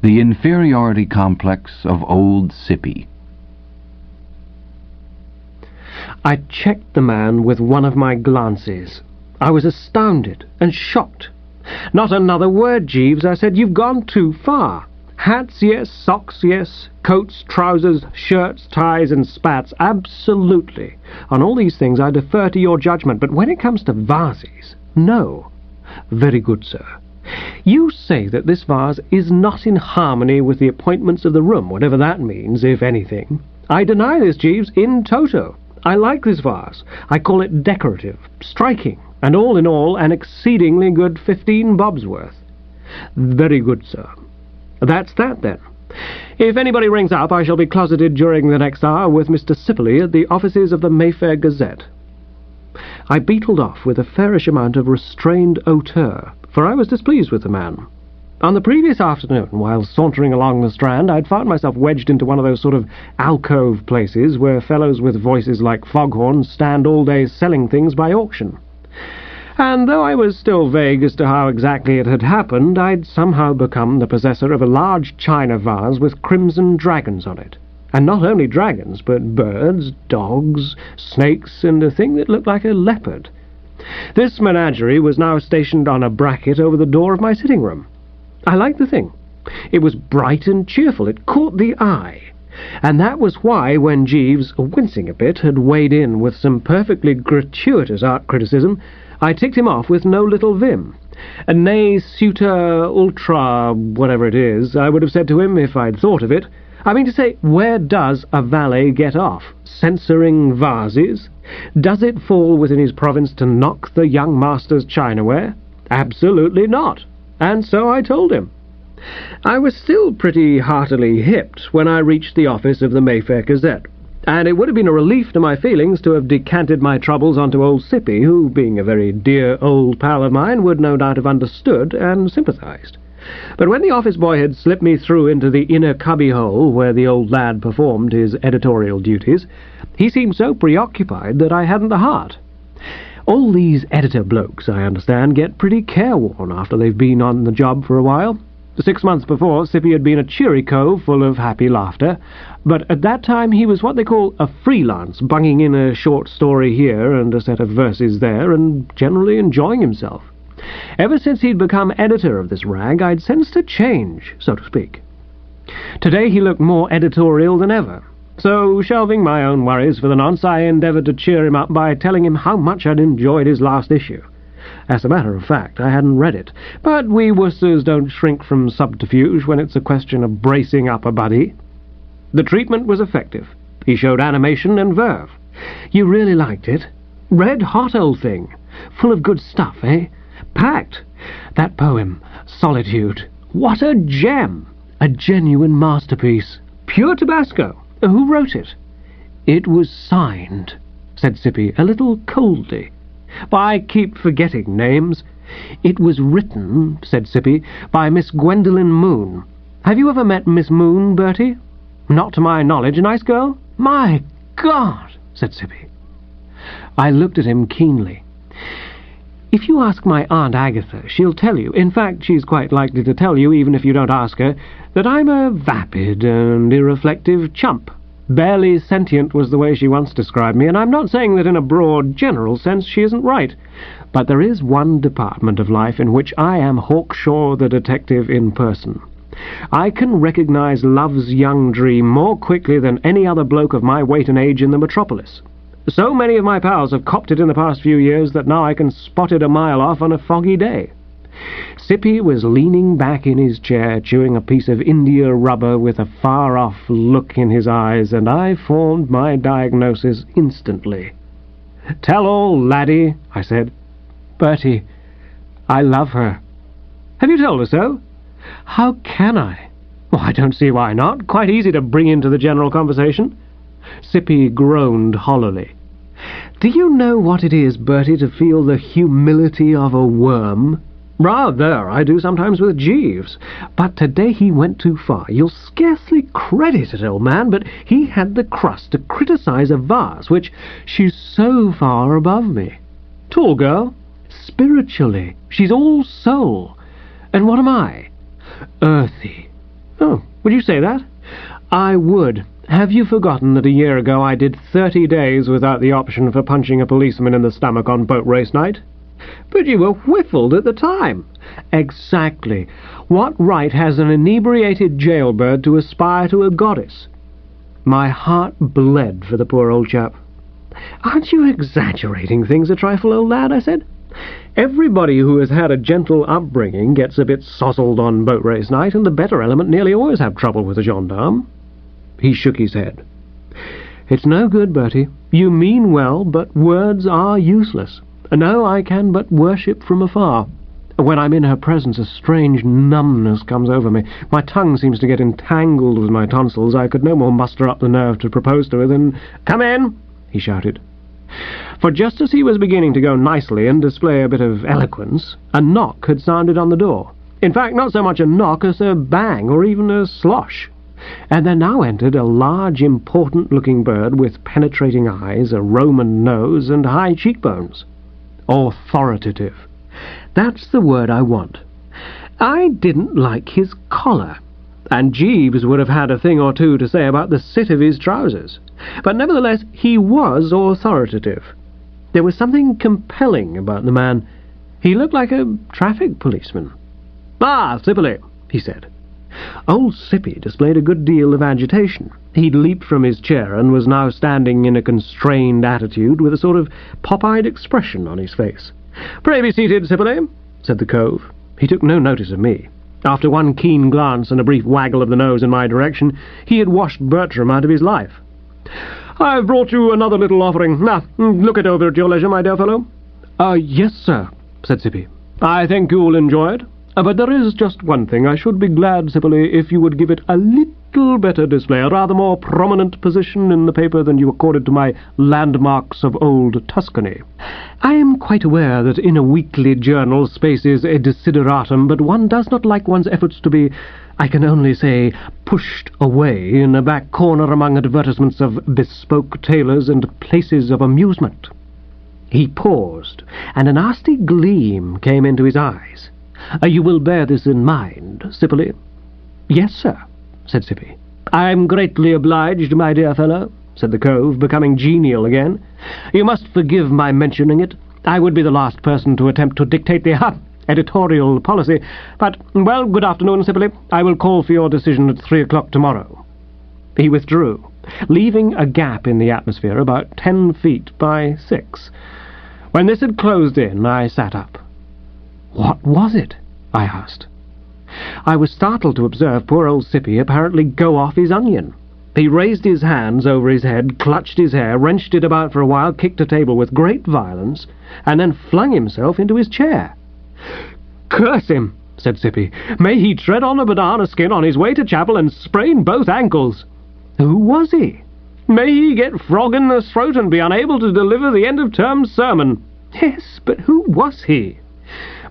The inferiority complex of old Sippy. I checked the man with one of my glances. I was astounded and shocked. "Not another word, Jeeves," I said. "You've gone too far. Hats, yes. Socks, yes. Coats, trousers, shirts, ties, and spats, absolutely. On all these things I defer to your judgment, but when it comes to vases, no. Very good, sir. You say that this vase is not in harmony with the appointments of the room, whatever that means, if anything. I deny this, Jeeves, in toto. I like this vase. I call it decorative, striking, and all in all an exceedingly good 15 bobs worth." "Very good, sir. That's that, then. If anybody rings up, I shall be closeted during the next hour with Mr. Sipley at the offices of the Mayfair Gazette." I beetled off with a fairish amount of restrained hauteur, for I was displeased with the man. On the previous afternoon, while sauntering along the Strand, I'd found myself wedged into one of those sort of alcove places where fellows with voices like foghorns stand all day selling things by auction. And though I was still vague as to how exactly it had happened, I'd somehow become the possessor of a large china vase with crimson dragons on it. And not only dragons, but birds, dogs, snakes, and a thing that looked like a leopard. This menagerie was now stationed on a bracket over the door of my sitting room. I liked the thing. It was bright and cheerful. It caught the eye. And that was why, when Jeeves, wincing a bit, had weighed in with some perfectly gratuitous art criticism, I ticked him off with no little vim. "Ne suta ultra whatever it is," I would have said to him if I'd thought of it. I mean to say, where does a valet get off? Censoring vases? Does it fall within his province to knock the young master's chinaware? Absolutely not. And so I told him. I was still pretty heartily hipped when I reached the office of the Mayfair Gazette, and it would have been a relief to my feelings to have decanted my troubles onto old Sippy, who, being a very dear old pal of mine, would no doubt have understood and sympathized. But when the office boy had slipped me through into the inner cubbyhole where the old lad performed his editorial duties, he seemed so preoccupied that I hadn't the heart. All these editor blokes, I understand, get pretty careworn after they've been on the job for a while. 6 months before, Sippy had been a cheery cove full of happy laughter, but at that time he was what they call a freelance, bunging in a short story here and a set of verses there, and generally enjoying himself. Ever since he'd become editor of this rag, I'd sensed a change, so to speak. Today he looked more editorial than ever, so, shelving my own worries for the nonce, I endeavoured to cheer him up by telling him how much I'd enjoyed his last issue. As a matter of fact, I hadn't read it, but we Woosters don't shrink from subterfuge when it's a question of bracing up a buddy. The treatment was effective. He showed animation and verve. You really liked it? Red-hot old thing. Full of good stuff, eh? Packed. That poem, Solitude. What a gem! A genuine masterpiece. Pure Tabasco. Who wrote it? It was signed, said Sippy, a little coldly. I keep forgetting names. It was written, said Sippy, by Miss Gwendolen Moon. Have you ever met Miss Moon, Bertie? Not to my knowledge. A nice girl? My God, said Sippy. I looked at him keenly. If you ask my Aunt Agatha, she'll tell you, in fact, she's quite likely to tell you, even if you don't ask her, that I'm a vapid and irreflective chump. Barely sentient was the way she once described me, and I'm not saying that in a broad, general sense she isn't right. But there is one department of life in which I am Hawkshaw the detective in person. I can recognize love's young dream more quickly than any other bloke of my weight and age in the metropolis. So many of my pals have copped it in the past few years that now I can spot it a mile off on a foggy day. Sippy was leaning back in his chair, chewing a piece of India rubber with a far-off look in his eyes, and I formed my diagnosis instantly. "Tell all, laddie," I said. "Bertie, I love her." "Have you told her so?" "How can I?" "Well, I don't see why not. Quite easy to bring into the general conversation." Sippy groaned hollowly. "Do you know what it is, Bertie, to feel the humility of a worm?" "Rather. I do sometimes with Jeeves. But today he went too far. You'll scarcely credit it, old man, but he had the crust to criticize a vase, which she's so far above me. Tall girl. Spiritually. She's all soul. And what am I? Earthy. Oh, would you say that? I would. Have you forgotten that a year ago I did 30 days without the option for punching a policeman in the stomach on boat race night? But you were whiffled at the time. Exactly. What right has an inebriated jailbird to aspire to a goddess? My heart bled for the poor old chap. Aren't you exaggerating things a trifle, old lad? I said. Everybody who has had a gentle upbringing gets a bit sozzled on boat race night, and the better element nearly always have trouble with a gendarme. He shook his head. It's no good, Bertie. You mean well, but words are useless. No, I can but worship from afar. When I'm in her presence, a strange numbness comes over me. My tongue seems to get entangled with my tonsils. I could no more muster up the nerve to propose to her than... "Come in!" he shouted. For just as he was beginning to go nicely and display a bit of eloquence, a knock had sounded on the door. In fact, not so much a knock as a bang or even a slosh. And there now entered a large, important-looking bird with penetrating eyes, a Roman nose, and high cheekbones. Authoritative. That's the word I want. I didn't like his collar, and Jeeves would have had a thing or two to say about the sit of his trousers. But nevertheless, he was authoritative. There was something compelling about the man. He looked like a traffic policeman. "Ah, Sippily," he said. Old Sippy displayed a good deal of agitation. He'd leaped from his chair and was now standing in a constrained attitude with a sort of pop-eyed expression on his face. "Pray be seated, Sippily," said the cove. He took no notice of me. After one keen glance and a brief waggle of the nose in my direction, he had washed Bertram out of his life. "I've brought you another little offering. Now, look it over at your leisure, my dear fellow." Yes, sir," said Sippy. "I think you'll enjoy it. But there is just one thing. I should be glad, Sippily, if you would give it a little better display, a rather more prominent position in the paper than you accorded to my landmarks of old Tuscany. I am quite aware that in a weekly journal space is a desideratum, but one does not like one's efforts to be, I can only say, pushed away in a back corner among advertisements of bespoke tailors and places of amusement." He paused, and a nasty gleam came into his eyes. "You will bear this in mind, Sippily?" "Yes, sir," said Sippy. "I'm greatly obliged, my dear fellow," said the cove, becoming genial again. "You must forgive my mentioning it. I would be the last person to attempt to dictate the editorial policy. But, well, good afternoon, Sippily. I will call for your decision at 3 o'clock tomorrow." He withdrew, leaving a gap in the atmosphere about 10 feet by 6. When this had closed in, I sat up. "What was it?" I asked. I was startled to observe poor old Sippy apparently go off his onion. He raised his hands over his head, clutched his hair, wrenched it about for a while, kicked a table with great violence, and then flung himself into his chair. "Curse him," said Sippy. "May he tread on a banana skin on his way to chapel and sprain both ankles." "Who was he?" "May he get frog in the throat and be unable to deliver the end-of-term sermon." "Yes, but who was he?"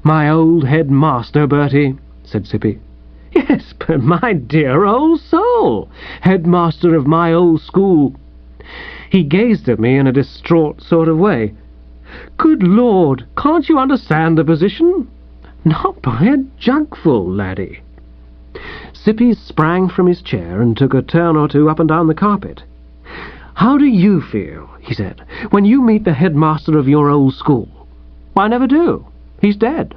"My old headmaster, Bertie," said Sippy. "Yes, but my dear old soul, headmaster of my old school." He gazed at me in a distraught sort of way. "Good Lord, can't you understand the position?" "Not by a jugful, laddie." Sippy sprang from his chair and took a turn or two up and down the carpet. "How do you feel," he said, "when you meet the headmaster of your old school?" "I never do. He's dead."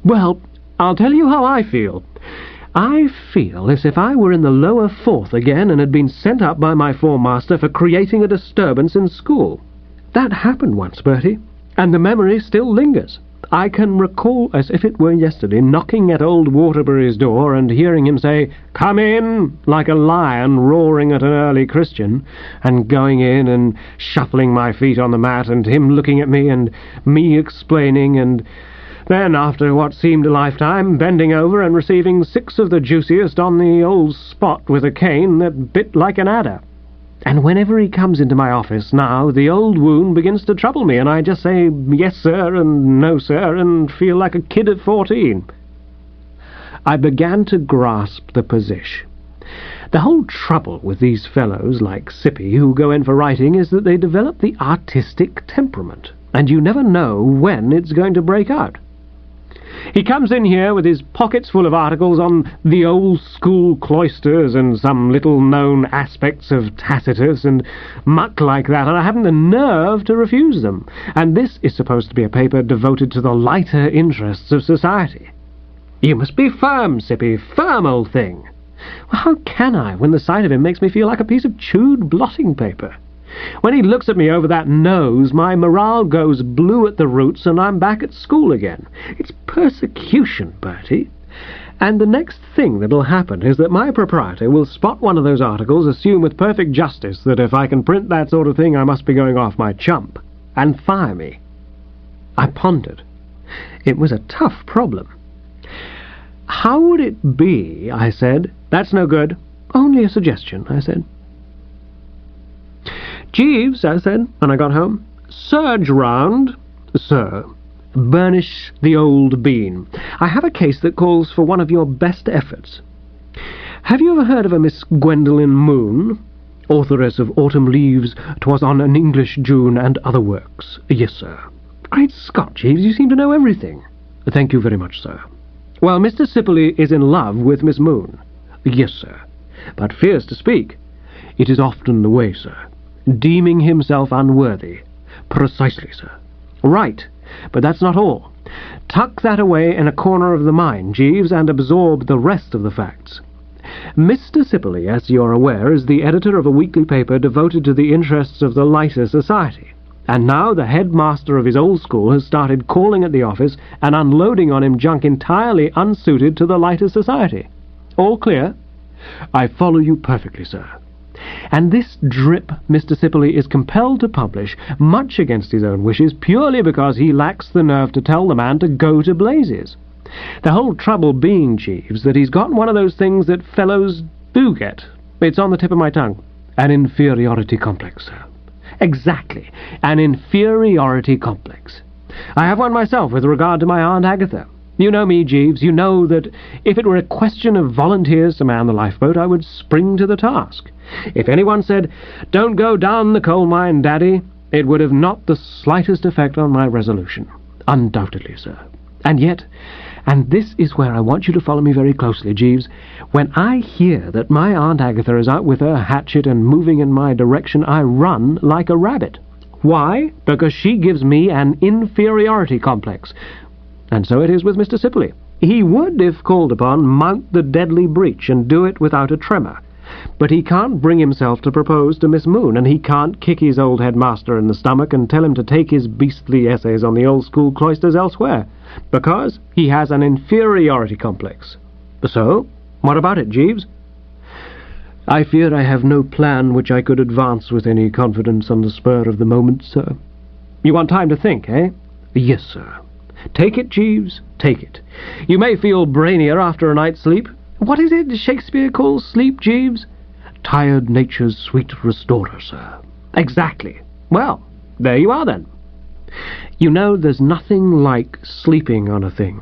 "Well, I'll tell you how I feel. I feel as if I were in the lower fourth again and had been sent up by my foremaster for creating a disturbance in school. That happened once, Bertie, and the memory still lingers. I can recall as if it were yesterday knocking at old Waterbury's door and hearing him say, 'Come in,' like a lion roaring at an early Christian, and going in and shuffling my feet on the mat, and him looking at me and me explaining, and then, after what seemed a lifetime, bending over and receiving 6 of the juiciest on the old spot with a cane that bit like an adder. And whenever he comes into my office now, the old wound begins to trouble me, and I just say, 'Yes, sir,' and 'No, sir,' and feel like a kid at 14. I began to grasp the position. The whole trouble with these fellows like Sippy who go in for writing is that they develop the artistic temperament, and you never know when it's going to break out. He comes in here with his pockets full of articles on the old school cloisters and some little-known aspects of Tacitus and muck like that, and I haven't the nerve to refuse them. And this is supposed to be a paper devoted to the lighter interests of society. You must be firm, Sippy, firm, old thing. Well, how can I, when the sight of him makes me feel like a piece of chewed blotting paper? When he looks at me over that nose, my morale goes blue at the roots, and I'm back at school again. It's persecution, Bertie. And the next thing that'll happen is that my proprietor will spot one of those articles, assume with perfect justice that if I can print that sort of thing I must be going off my chump, and fire me. I pondered. It was a tough problem. How would it be, I said. That's no good. Only a suggestion, I said. Jeeves, I said, when I got home, surge round, sir. Burnish the old bean. I have a case that calls for one of your best efforts. Have you ever heard of a Miss Gwendolen Moon, authoress of Autumn Leaves, 'Twas on an English June, and other works? Yes, sir. Great Scott, Jeeves, you seem to know everything. Thank you very much, sir. Well, Mr. Sibley is in love with Miss Moon. Yes, sir. But fears to speak. It is often the way, sir. Deeming himself unworthy. Precisely, sir. Right, but that's not all. Tuck that away in a corner of the mind, Jeeves, and absorb the rest of the facts. Mr. Sibley, as you're aware, is the editor of a weekly paper devoted to the interests of the lighter society. And now the headmaster of his old school has started calling at the office and unloading on him junk entirely unsuited to the lighter society. All clear? I follow you perfectly, sir. And this drip Mr. Sibley is compelled to publish, much against his own wishes, purely because he lacks the nerve to tell the man to go to blazes. The whole trouble being, Jeeves, that he's got one of those things that fellows do get. It's on the tip of my tongue. An inferiority complex, sir. Exactly, an inferiority complex. I have one myself with regard to my Aunt Agatha. You know me, Jeeves. You know that if it were a question of volunteers to man the lifeboat, I would spring to the task. If anyone said, "Don't go down the coal mine, Daddy," it would have not the slightest effect on my resolution. Undoubtedly, sir. And yet, and this is where I want you to follow me very closely, Jeeves, when I hear that my Aunt Agatha is out with her hatchet and moving in my direction, I run like a rabbit. Why? Because she gives me an inferiority complex. And so it is with Mr. Sibley. He would, if called upon, mount the deadly breach and do it without a tremor. But he can't bring himself to propose to Miss Moon, and he can't kick his old headmaster in the stomach and tell him to take his beastly essays on the old school cloisters elsewhere, because he has an inferiority complex. So, what about it, Jeeves? I fear I have no plan which I could advance with any confidence on the spur of the moment, sir. You want time to think, eh? Yes, sir. Take it, Jeeves, take it. You may feel brainier after a night's sleep. What is it Shakespeare calls sleep, Jeeves? Tired nature's sweet restorer, sir. Exactly. Well, there you are, then. You know, there's nothing like sleeping on a thing.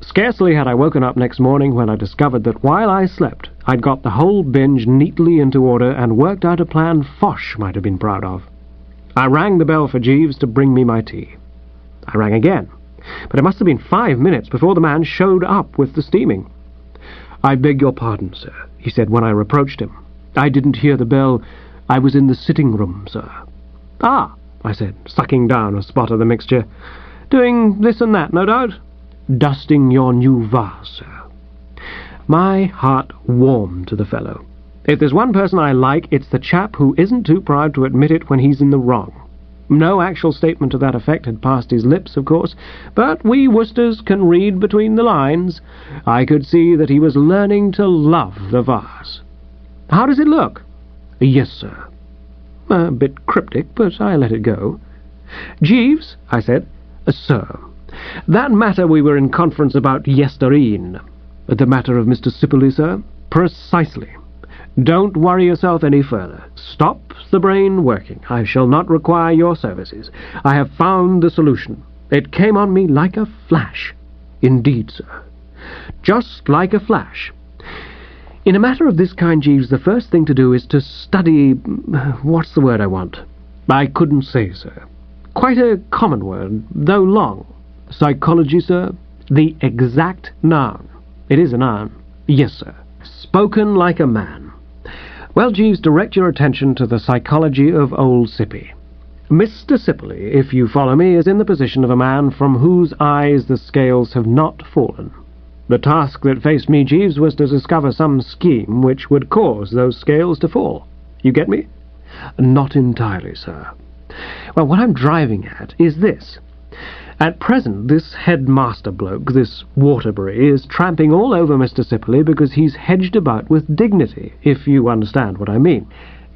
Scarcely had I woken up next morning when I discovered that while I slept, I'd got the whole binge neatly into order and worked out a plan Foch might have been proud of. I rang the bell for Jeeves to bring me my tea. I rang again, but it must have been 5 minutes before the man showed up with the steaming. "I beg your pardon, sir," he said when I reproached him. "I didn't hear the bell. I was in the sitting-room, sir." "Ah," I said, sucking down a spot of the mixture. "Doing this and that, no doubt?" "Dusting your new vase, sir." My heart warmed to the fellow. If there's one person I like, it's the chap who isn't too proud to admit it when he's in the wrong. No actual statement to that effect had passed his lips, of course, but we Woosters can read between the lines. I could see that he was learning to love the vase. "How does it look?" "Yes, sir." A bit cryptic, but I let it go. "Jeeves," I said. "Sir." "That matter we were in conference about yestereen." "The matter of Mr. Sibley, sir?" "Precisely. Don't worry yourself any further. Stop the brain working. I shall not require your services. I have found the solution. It came on me like a flash." "Indeed, sir." "Just like a flash. In a matter of this kind, Jeeves, the first thing to do is to study... what's the word I want?" "I couldn't say, sir." "Quite a common word, though long." "Psychology, sir?" The exact noun. It is a noun. Yes, sir. Spoken like a man. Well, Jeeves, direct your attention to the psychology of old Sippy. Mr. Sipley, if you follow me, is in the position of a man from whose eyes the scales have not fallen. The task that faced me, Jeeves, was to discover some scheme which would cause those scales to fall. You get me? Not entirely, sir. Well, what I'm driving at is this. At present, this headmaster bloke, this Waterbury, is tramping all over Mr. Sipley because he's hedged about with dignity, if you understand what I mean.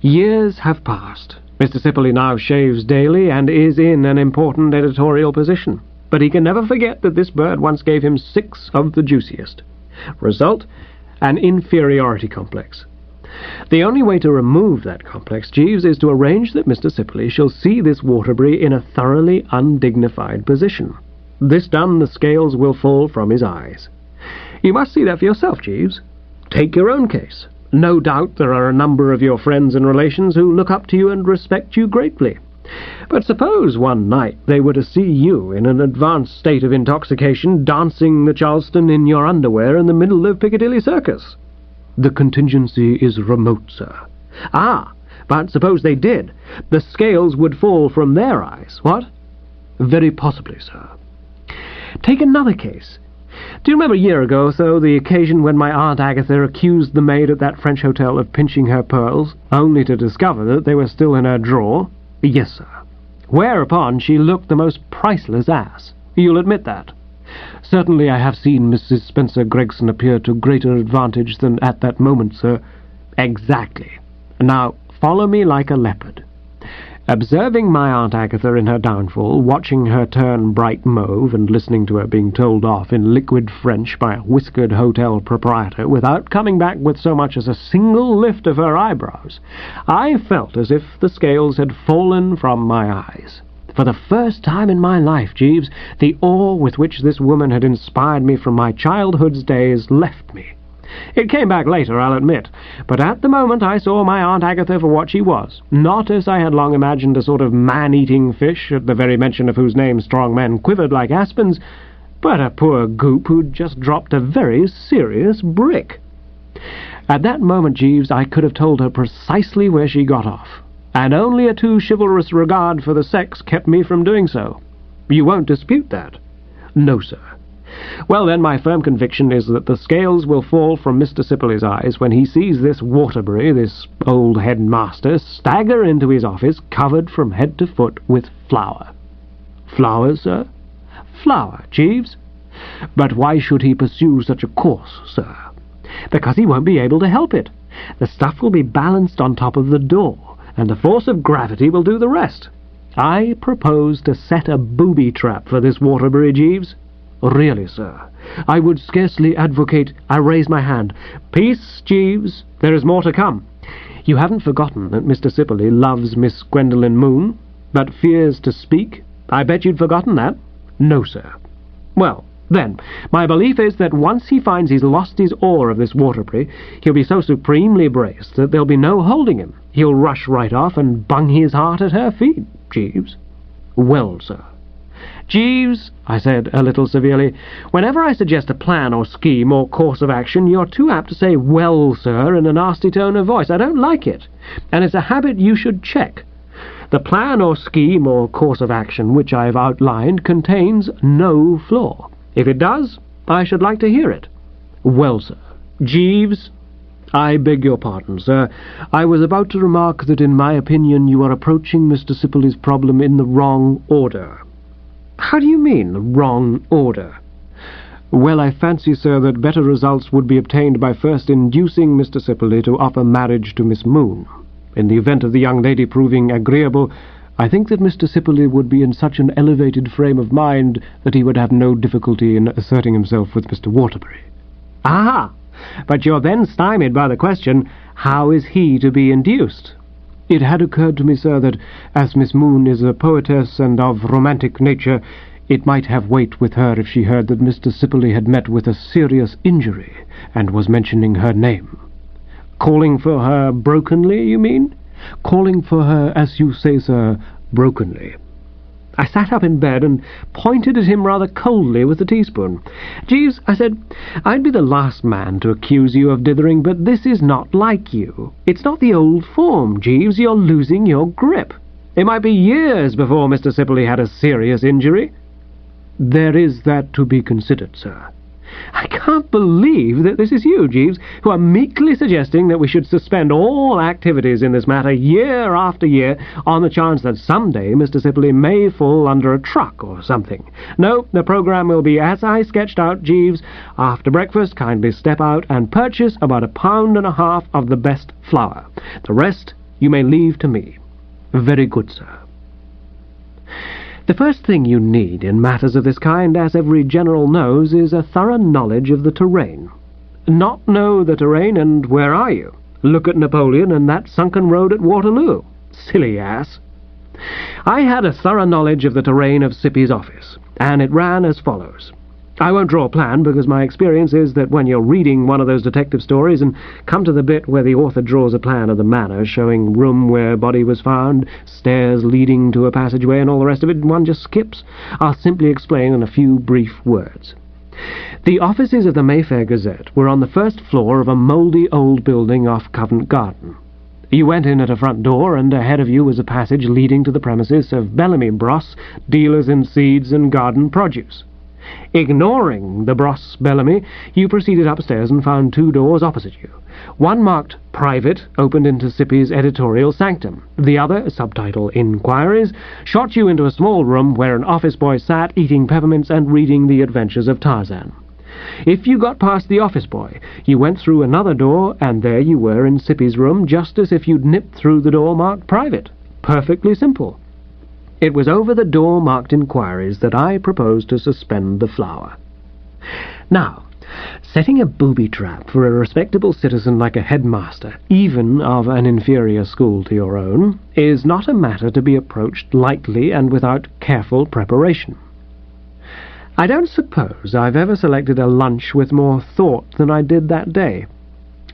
Years have passed. Mr. Sipley now shaves daily and is in an important editorial position. But he can never forget that this bird once gave him 6 of the juiciest. Result, an inferiority complex. The only way to remove that complex, Jeeves, is to arrange that Mr. Sipley shall see this Waterbury in a thoroughly undignified position. This done, the scales will fall from his eyes. You must see that for yourself, Jeeves. Take your own case. No doubt there are a number of your friends and relations who look up to you and respect you greatly. But suppose one night they were to see you in an advanced state of intoxication dancing the Charleston in your underwear in the middle of Piccadilly Circus. The contingency is remote, sir. Ah, but suppose they did. The scales would fall from their eyes, what? Very possibly, sir. Take another case. Do you remember a year ago or so the occasion when my Aunt Agatha accused the maid at that French hotel of pinching her pearls, only to discover that they were still in her drawer? Yes, sir. Whereupon she looked the most priceless ass. You'll admit that. Certainly I have seen Mrs. Spencer Gregson appear to greater advantage than at that moment, sir. Exactly. Now, follow me like a leopard. Observing my Aunt Agatha in her downfall, watching her turn bright mauve, and listening to her being told off in liquid French by a whiskered hotel proprietor without coming back with so much as a single lift of her eyebrows, I felt as if the scales had fallen from my eyes. For the first time in my life, Jeeves, the awe with which this woman had inspired me from my childhood's days left me. It came back later, I'll admit, but at the moment I saw my Aunt Agatha for what she was, not as I had long imagined a sort of man-eating fish, at the very mention of whose name strong men quivered like aspens, but a poor goop who'd just dropped a very serious brick. At that moment, Jeeves, I could have told her precisely where she got off, and only a too chivalrous regard for the sex kept me from doing so. You won't dispute that? No, sir. Well, then, my firm conviction is that the scales will fall from Mr. Sipley's eyes when he sees this Waterbury, this old headmaster, stagger into his office covered from head to foot with flour. Flour, sir? Flour, Jeeves. But why should he pursue such a course, sir? Because he won't be able to help it. The stuff will be balanced on top of the door, and the force of gravity will do the rest. I propose to set a booby trap for this Waterbury, Jeeves. Really, sir, I would scarcely advocate— I raise my hand. Peace, Jeeves. There is more to come. You haven't forgotten that Mr. Sipley loves Miss Gwendolen Moon, but fears to speak? I bet you'd forgotten that. No, sir. Well, then, my belief is that once he finds he's lost his awe of this Waterbury, he'll be so supremely braced that there'll be no holding him. He'll rush right off and bung his heart at her feet, Jeeves. Well, sir. Jeeves, I said a little severely, whenever I suggest a plan or scheme or course of action, you're too apt to say, well, sir, in a nasty tone of voice. I don't like it, and it's a habit you should check. The plan or scheme or course of action which I have outlined contains no flaw. If it does, I should like to hear it. Well, sir. Jeeves, I beg your pardon, sir. I was about to remark that in my opinion you are approaching Mr. Sipley's problem in the wrong order. How do you mean, the wrong order? Well, I fancy, sir, that better results would be obtained by first inducing Mr. Sipley to offer marriage to Miss Moon. In the event of the young lady proving agreeable, I think that Mr. Sipley would be in such an elevated frame of mind that he would have no difficulty in asserting himself with Mr. Waterbury. Ah, but you're then stymied by the question, how is he to be induced? It had occurred to me, sir, that as Miss Moon is a poetess and of romantic nature, it might have weight with her if she heard that Mr. Sipley had met with a serious injury and was mentioning her name. Calling for her brokenly, you mean? Calling for her, as you say, sir, brokenly. I sat up in bed and pointed at him rather coldly with the teaspoon. "Jeeves," I said, "I'd be the last man to accuse you of dithering, but this is not like you. It's not the old form, Jeeves. You're losing your grip. It might be years before Mr. Sibley had a serious injury." "There is that to be considered, sir." "I can't believe that this is you, Jeeves, who are meekly suggesting that we should suspend all activities in this matter year after year on the chance that someday Mr. Sibley may fall under a truck or something. No, the programme will be as I sketched out, Jeeves. After breakfast, kindly step out and purchase about 1.5 pounds of the best flour. The rest you may leave to me." "Very good, sir." The first thing you need in matters of this kind, as every general knows, is a thorough knowledge of the terrain. Not know the terrain, and where are you? Look at Napoleon and that sunken road at Waterloo. Silly ass. I had a thorough knowledge of the terrain of Sippy's office, and it ran as follows. I won't draw a plan, because my experience is that when you're reading one of those detective stories and come to the bit where the author draws a plan of the manor, showing room where body was found, stairs leading to a passageway, and all the rest of it, one just skips. I'll simply explain in a few brief words. The offices of the Mayfair Gazette were on the first floor of a mouldy old building off Covent Garden. You went in at a front door, and ahead of you was a passage leading to the premises of Bellamy Bros, dealers in seeds and garden produce. Ignoring the Bros Bellamy, you proceeded upstairs and found 2 doors opposite you. One marked Private opened into Sippy's editorial sanctum. The other, subtitle Inquiries, shot you into a small room where an office boy sat eating peppermints and reading The Adventures of Tarzan. If you got past the office boy, you went through another door, and there you were in Sippy's room, just as if you'd nipped through the door marked Private. Perfectly simple. It was over the door marked Inquiries that I proposed to suspend the flour. Now, setting a booby-trap for a respectable citizen like a headmaster, even of an inferior school to your own, is not a matter to be approached lightly and without careful preparation. I don't suppose I've ever selected a lunch with more thought than I did that day.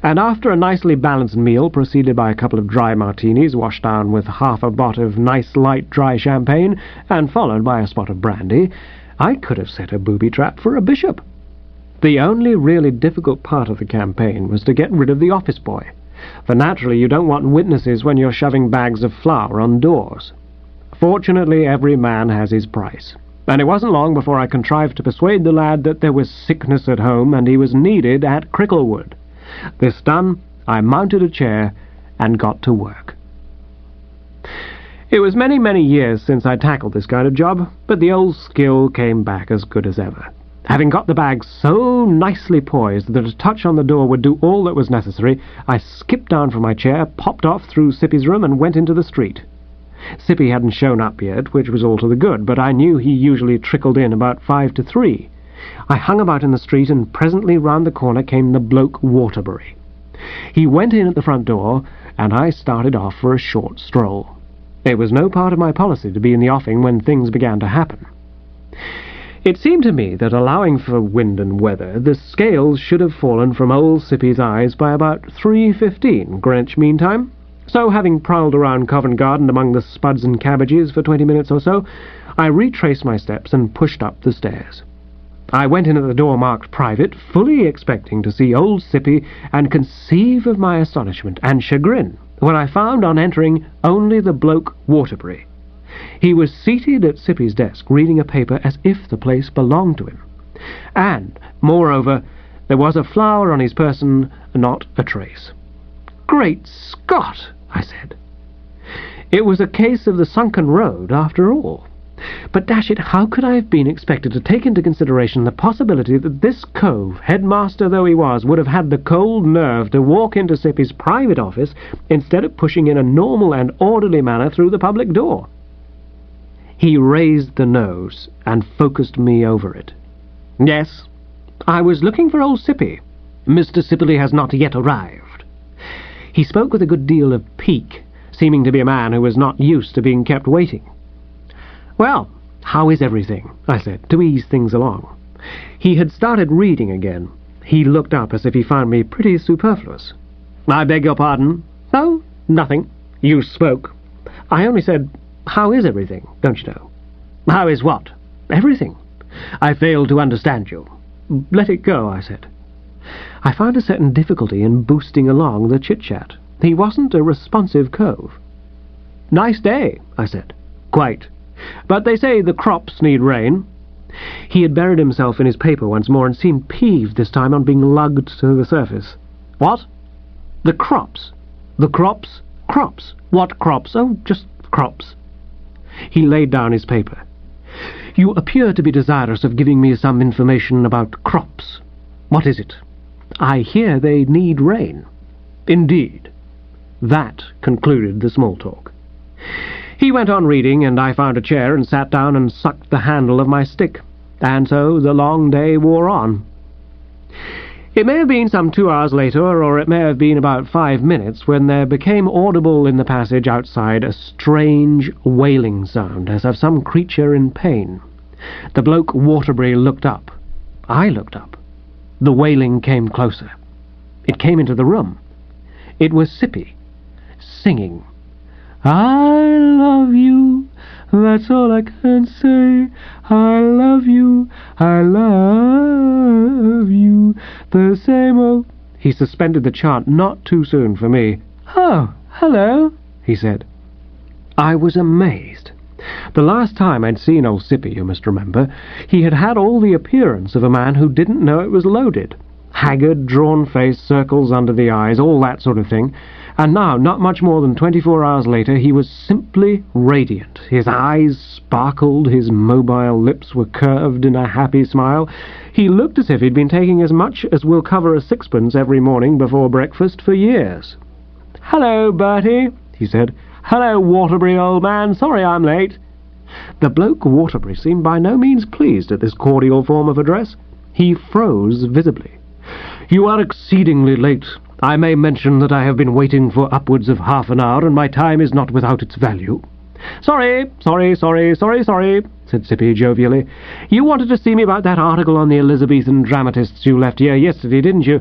And after a nicely balanced meal, preceded by a couple of dry martinis, washed down with half a bott of nice light dry champagne, and followed by a spot of brandy, I could have set a booby-trap for a bishop. The only really difficult part of the campaign was to get rid of the office boy, for naturally you don't want witnesses when you're shoving bags of flour on doors. Fortunately, every man has his price, and it wasn't long before I contrived to persuade the lad that there was sickness at home and he was needed at Cricklewood. This done, I mounted a chair and got to work. It was many, many years since I tackled this kind of job, but the old skill came back as good as ever. Having got the bag so nicely poised that a touch on the door would do all that was necessary, I skipped down from my chair, popped off through Sippy's room, and went into the street. Sippy hadn't shown up yet, which was all to the good, but I knew he usually trickled in about 2 to 3. I hung about in the street, and presently round the corner came the bloke Waterbury. He went in at the front door, and I started off for a short stroll. It was no part of my policy to be in the offing when things began to happen. It seemed to me that, allowing for wind and weather, the scales should have fallen from old Sippy's eyes by about 3:15 Greenwich Mean Time. So, having prowled around Covent Garden among the spuds and cabbages for 20 minutes or so, I retraced my steps and pushed up the stairs. I went in at the door marked Private, fully expecting to see old Sippy, and conceive of my astonishment and chagrin when I found, on entering, only the bloke Waterbury. He was seated at Sippy's desk, reading a paper as if the place belonged to him. And, moreover, there was a flower on his person, not a trace. "Great Scott!" I said. It was a case of the sunken road, after all. But, dash it, how could I have been expected to take into consideration the possibility that this cove, headmaster though he was, would have had the cold nerve to walk into Sippy's private office instead of pushing in a normal and orderly manner through the public door? He raised the nose and focused me over it. "Yes, I was looking for old Sippy. Mr. Sibley has not yet arrived." He spoke with a good deal of pique, seeming to be a man who was not used to being kept waiting. "Well, how is everything?" I said, to ease things along. He had started reading again. He looked up as if he found me pretty superfluous. "I beg your pardon?" "Oh, nothing. You spoke. I only said, how is everything, don't you know?" How is what? Everything. I fail to understand you. Let it go, I said. I found a certain difficulty in boosting along the chit-chat. He wasn't a responsive cove. Nice day, I said. Quite. But they say the crops need rain. He had buried himself in his paper once more and seemed peeved this time on being lugged to the surface. What? The crops. The crops? Crops. What crops? Oh, just crops. He laid down his paper. You appear to be desirous of giving me some information about crops. What is it? I hear they need rain. Indeed. That concluded the small talk. He went on reading, and I found a chair and sat down and sucked the handle of my stick. And so the long day wore on. It may have been some 2 hours later, or it may have been about 5 minutes, when there became audible in the passage outside a strange wailing sound, as of some creature in pain. The bloke Waterbury looked up. I looked up. The wailing came closer. It came into the room. It was Sippy, singing. I love you, that's all I can say. I love you, the same old... He suspended the chant not too soon for me. Oh, hello, he said. I was amazed. The last time I'd seen old Sippy, you must remember, he had had all the appearance of a man who didn't know it was loaded. Haggard, drawn face, circles under the eyes, all that sort of thing. And now, not much more than 24 hours later, he was simply radiant. His eyes sparkled, his mobile lips were curved in a happy smile. He looked as if he'd been taking as much as will cover a sixpence every morning before breakfast for years. "Hello, Bertie," he said. "Hello, Waterbury, old man. Sorry I'm late." The bloke Waterbury seemed by no means pleased at this cordial form of address. He froze visibly. "You are exceedingly late. I may mention that I have been waiting for upwards of half an hour, and my time is not without its value." Sorry, said Sippy jovially. "You wanted to see me about that article on the Elizabethan dramatists you left here yesterday, didn't you?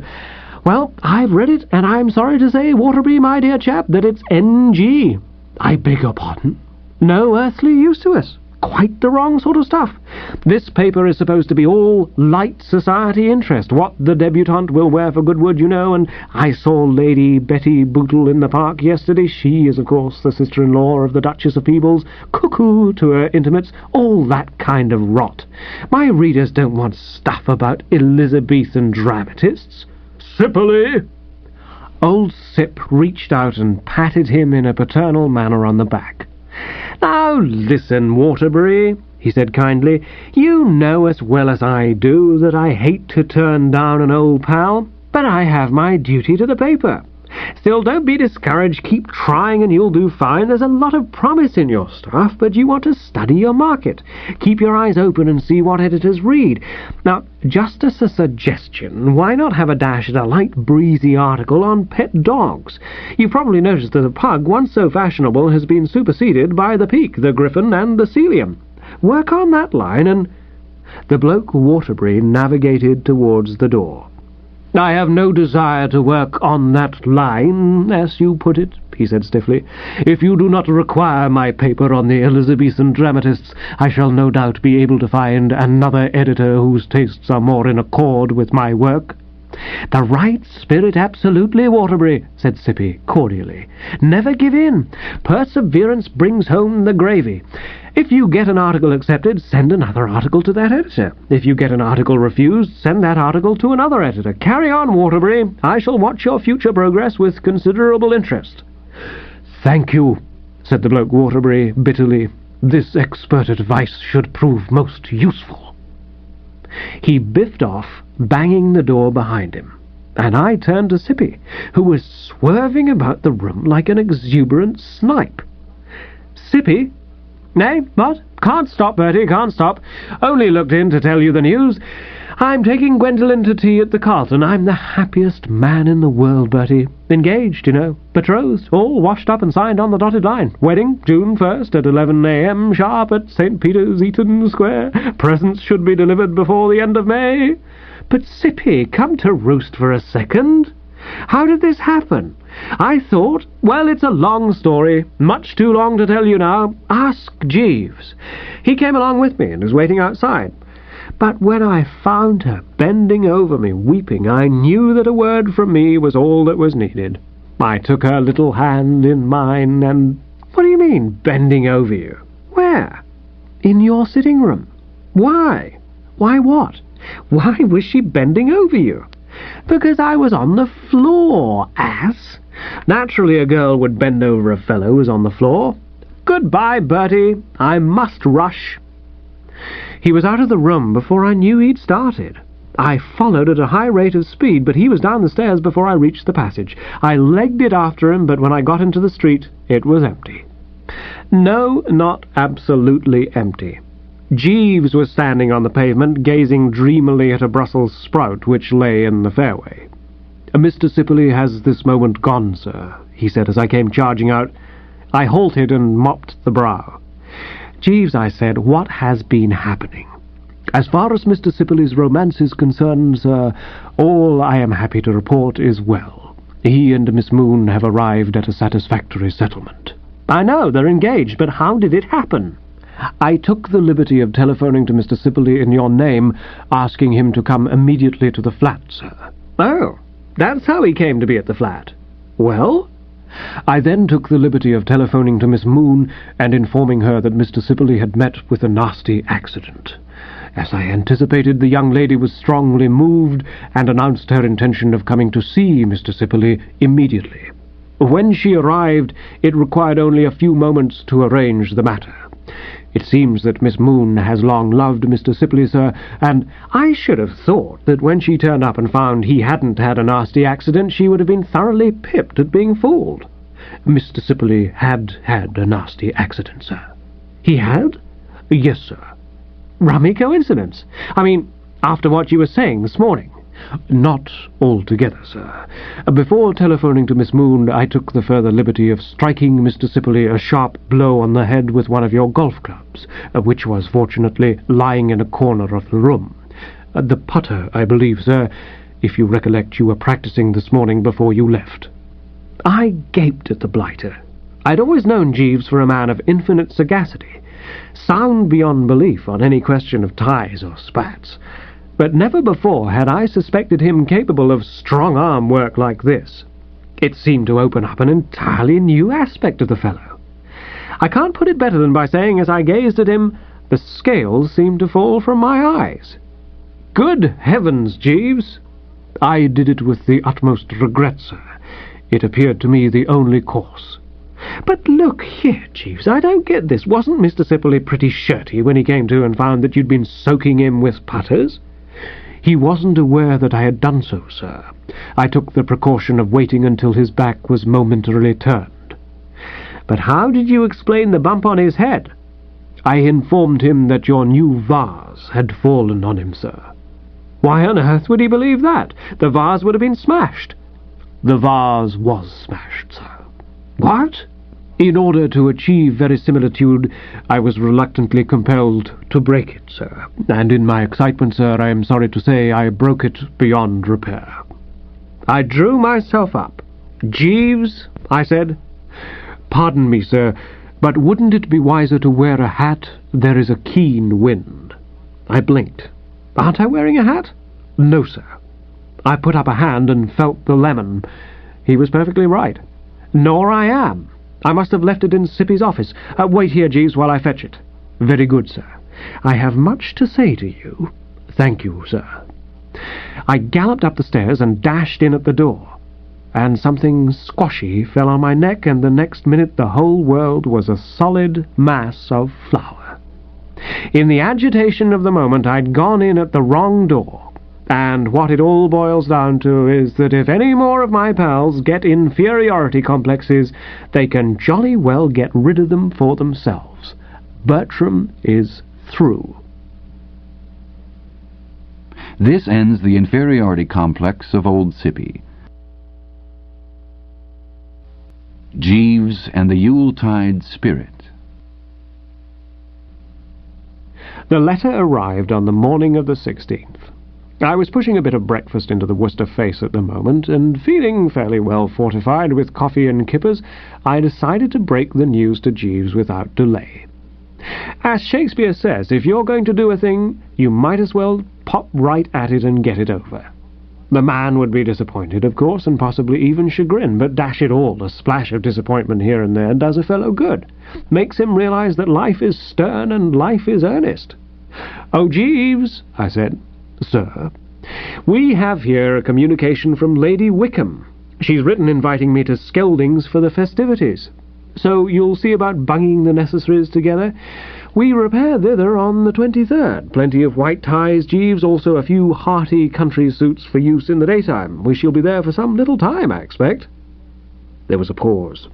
Well, I've read it, and I'm sorry to say, Waterbury, my dear chap, that it's NG. I beg your pardon? No earthly use to us. Quite the wrong sort of stuff. This paper is supposed to be all light society interest, what the debutante will wear for Goodwood, you know, and I saw Lady Betty Bootle in the park yesterday. She is, of course, the sister-in-law of the Duchess of Peebles, cuckoo to her intimates, all that kind of rot. My readers don't want stuff about Elizabethan dramatists. Sippily!" Old Sip reached out and patted him in a paternal manner on the back. "Now listen, Waterbury," he said kindly. "You know as well as I do that I hate to turn down an old pal, but I have my duty to the paper. Still, don't be discouraged. Keep trying and you'll do fine. There's a lot of promise in your stuff, but you want to study your market. Keep your eyes open and see what editors read. Now, just as a suggestion, why not have a dash at a light, breezy article on pet dogs? You've probably noticed that the pug, once so fashionable, has been superseded by the Peak, the Griffin, and the Sealyham. Work on that line and—" The bloke Waterbury navigated towards the door. "I have no desire to work on that line, as you put it," he said stiffly. "If you do not require my paper on the Elizabethan dramatists, I shall no doubt be able to find another editor whose tastes are more in accord with my work." "The right spirit, absolutely, Waterbury," said Sippy cordially. "Never give in. Perseverance brings home the gravy. If you get an article accepted, send another article to that editor. If you get an article refused, send that article to another editor. Carry on, Waterbury. I shall watch your future progress with considerable interest." "Thank you," said the bloke Waterbury bitterly. "This expert advice should prove most useful." He biffed off, banging the door behind him, and I turned to Sippy, who was swerving about the room like an exuberant snipe. "Sippy? Nay, what? Can't stop, Bertie, can't stop. Only looked in to tell you the news. I'm taking Gwendolen to tea at the Carlton. I'm the happiest man in the world, Bertie. Engaged, you know. Betrothed, all washed up and signed on the dotted line. Wedding, June 1st at 11 a.m. sharp at St. Peter's, Eaton Square. Presents should be delivered before the end of May. But Sippy, come to roost for a second. How did this happen? I thought, well, it's a long story, much too long to tell you now. Ask Jeeves. He came along with me and was waiting outside. But when I found her bending over me, weeping, I knew that a word from me was all that was needed. I took her little hand in mine and... What do you mean, bending over you? Where? In your sitting room. Why? Why what? Why was she bending over you? Because I was on the floor, ass. Naturally a girl would bend over a fellow who was on the floor. Goodbye, Bertie. I must rush. He was out of the room before I knew he'd started. I followed at a high rate of speed, but he was down the stairs before I reached the passage. I legged it after him, but when I got into the street, it was empty. No, not absolutely empty. Jeeves was standing on the pavement, gazing dreamily at a Brussels sprout which lay in the fairway. "Mr. Sibley has this moment gone, sir," he said as I came charging out. I halted and mopped the brow. "Jeeves," I said, "what has been happening?" "As far as Mr. Sibley's romance is concerned, sir, all I am happy to report is well. He and Miss Moon have arrived at a satisfactory settlement." "I know, they're engaged, but how did it happen?" "I took the liberty of telephoning to Mr. Sibley in your name, asking him to come immediately to the flat, sir." "Oh, that's how he came to be at the flat. Well?" "I then took the liberty of telephoning to Miss Moon and informing her that Mr. Sibley had met with a nasty accident. As I anticipated, the young lady was strongly moved and announced her intention of coming to see Mr. Sibley immediately. When she arrived, it required only a few moments to arrange the matter. It seems that Miss Moon has long loved Mr. Sibley, sir, and I should have thought that when she turned up and found he hadn't had a nasty accident, she would have been thoroughly pipped at being fooled. Mr. Sibley had had a nasty accident, sir." "He had?" "Yes, sir." "Rummy coincidence. I mean, after what you were saying this morning." "Not altogether, sir. Before telephoning to Miss Moon, I took the further liberty of striking Mr. Sibley a sharp blow on the head with one of your golf clubs, which was fortunately lying in a corner of the room. The putter, I believe, sir, if you recollect you were practicing this morning before you left." I gaped at the blighter. I'd always known Jeeves for a man of infinite sagacity, sound beyond belief on any question of ties or spats, but never before had I suspected him capable of strong-arm work like this. It seemed to open up an entirely new aspect of the fellow. I can't put it better than by saying, as I gazed at him, the scales seemed to fall from my eyes. "Good heavens, Jeeves!" "I did it with the utmost regret, sir. It appeared to me the only course." "But look here, Jeeves, I don't get this. Wasn't Mr. Sibley pretty shirty when he came to and found that you'd been soaking him with putters?" "He wasn't aware that I had done so, sir. I took the precaution of waiting until his back was momentarily turned." "But how did you explain the bump on his head?" "I informed him that your new vase had fallen on him, sir." "Why on earth would he believe that? The vase would have been smashed." "The vase was smashed, sir." "What?" "In order to achieve verisimilitude, I was reluctantly compelled to break it, sir, and in my excitement, sir, I am sorry to say I broke it beyond repair." I drew myself up. "Jeeves," I said. "Pardon me, sir, but wouldn't it be wiser to wear a hat? There is a keen wind." I blinked. "Aren't I wearing a hat?" "No, sir." I put up a hand and felt the lemon. He was perfectly right. "Nor I am. I must have left it in Sippy's office. Wait here, Jeeves, while I fetch it." "Very good, sir. I have much to say to you." "Thank you, sir." I galloped up the stairs and dashed in at the door, and something squashy fell on my neck, and the next minute the whole world was a solid mass of flour. In the agitation of the moment, I'd gone in at the wrong door. And what it all boils down to is that if any more of my pals get inferiority complexes, they can jolly well get rid of them for themselves. Bertram is through. This ends the inferiority complex of Old Sippy. Jeeves and the Yuletide Spirit. The letter arrived on the morning of the 16th. I was pushing a bit of breakfast into the Wooster face at the moment, and feeling fairly well fortified with coffee and kippers, I decided to break the news to Jeeves without delay. As Shakespeare says, if you're going to do a thing, you might as well pop right at it and get it over. The man would be disappointed, of course, and possibly even chagrined, but dash it all, a splash of disappointment here and there does a fellow good. Makes him realize that life is stern and life is earnest. "Oh, Jeeves," I said. "Sir?" "We have here a communication from Lady Wickham. She's written inviting me to Skeldings for the festivities. So you'll see about bunging the necessaries together. We repair thither on the 23rd. Plenty of white ties, Jeeves, also a few hearty country suits for use in the daytime. We shall be there for some little time, I expect." There was a pause.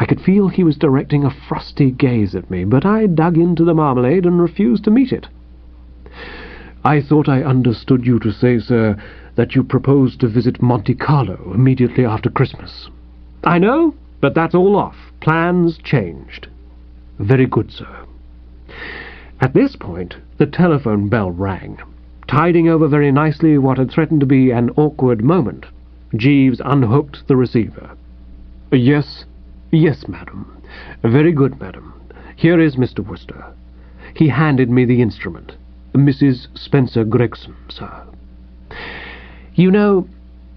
I could feel he was directing a frosty gaze at me, but I dug into the marmalade and refused to meet it. "I thought I understood you to say, sir, that you proposed to visit Monte Carlo immediately after Christmas." "I know, but that's all off. Plans changed." "Very good, sir." At this point, the telephone bell rang, tiding over very nicely what had threatened to be an awkward moment. Jeeves unhooked the receiver. Yes, madam. Very good, madam. Here is Mr. Wooster." He handed me the instrument. "Mrs. Spencer Gregson, sir." You know,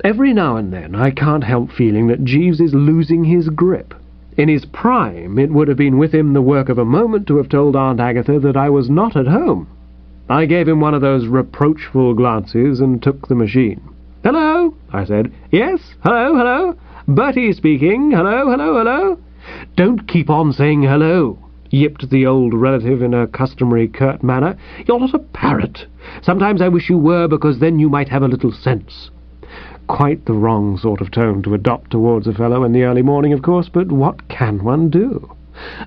every now and then I can't help feeling that Jeeves is losing his grip. In his prime, it would have been with him the work of a moment to have told Aunt Agatha that I was not at home. I gave him one of those reproachful glances and took the machine. "Hello," I said. "Yes, hello. Bertie speaking. Hello. "Don't keep on saying hello," yipped the old relative in a customary curt manner. "You're not a parrot. Sometimes I wish you were, because then you might have a little sense." Quite the wrong sort of tone to adopt towards a fellow in the early morning, of course, but what can one do?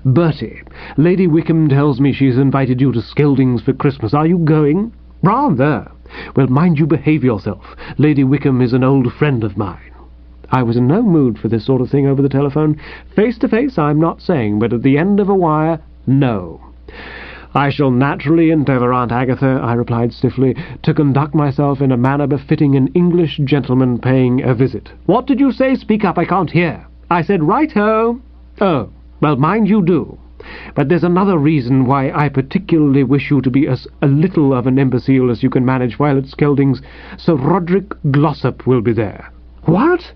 "Bertie, Lady Wickham tells me she's invited you to Skeldings for Christmas. Are you going?" "Rather." "Well, mind you behave yourself. Lady Wickham is an old friend of mine." I was in no mood for this sort of thing over the telephone. Face to face, I'm not saying, but at the end of a wire, no. "I shall naturally endeavour, Aunt Agatha," I replied stiffly, "to conduct myself in a manner befitting an English gentleman paying a visit." "What did you say? Speak up, I can't hear." "I said right-ho." "Oh, well, mind you do. But there's another reason why I particularly wish you to be as a little of an imbecile as you can manage while at Skeldings. Sir Roderick Glossop will be there." "What?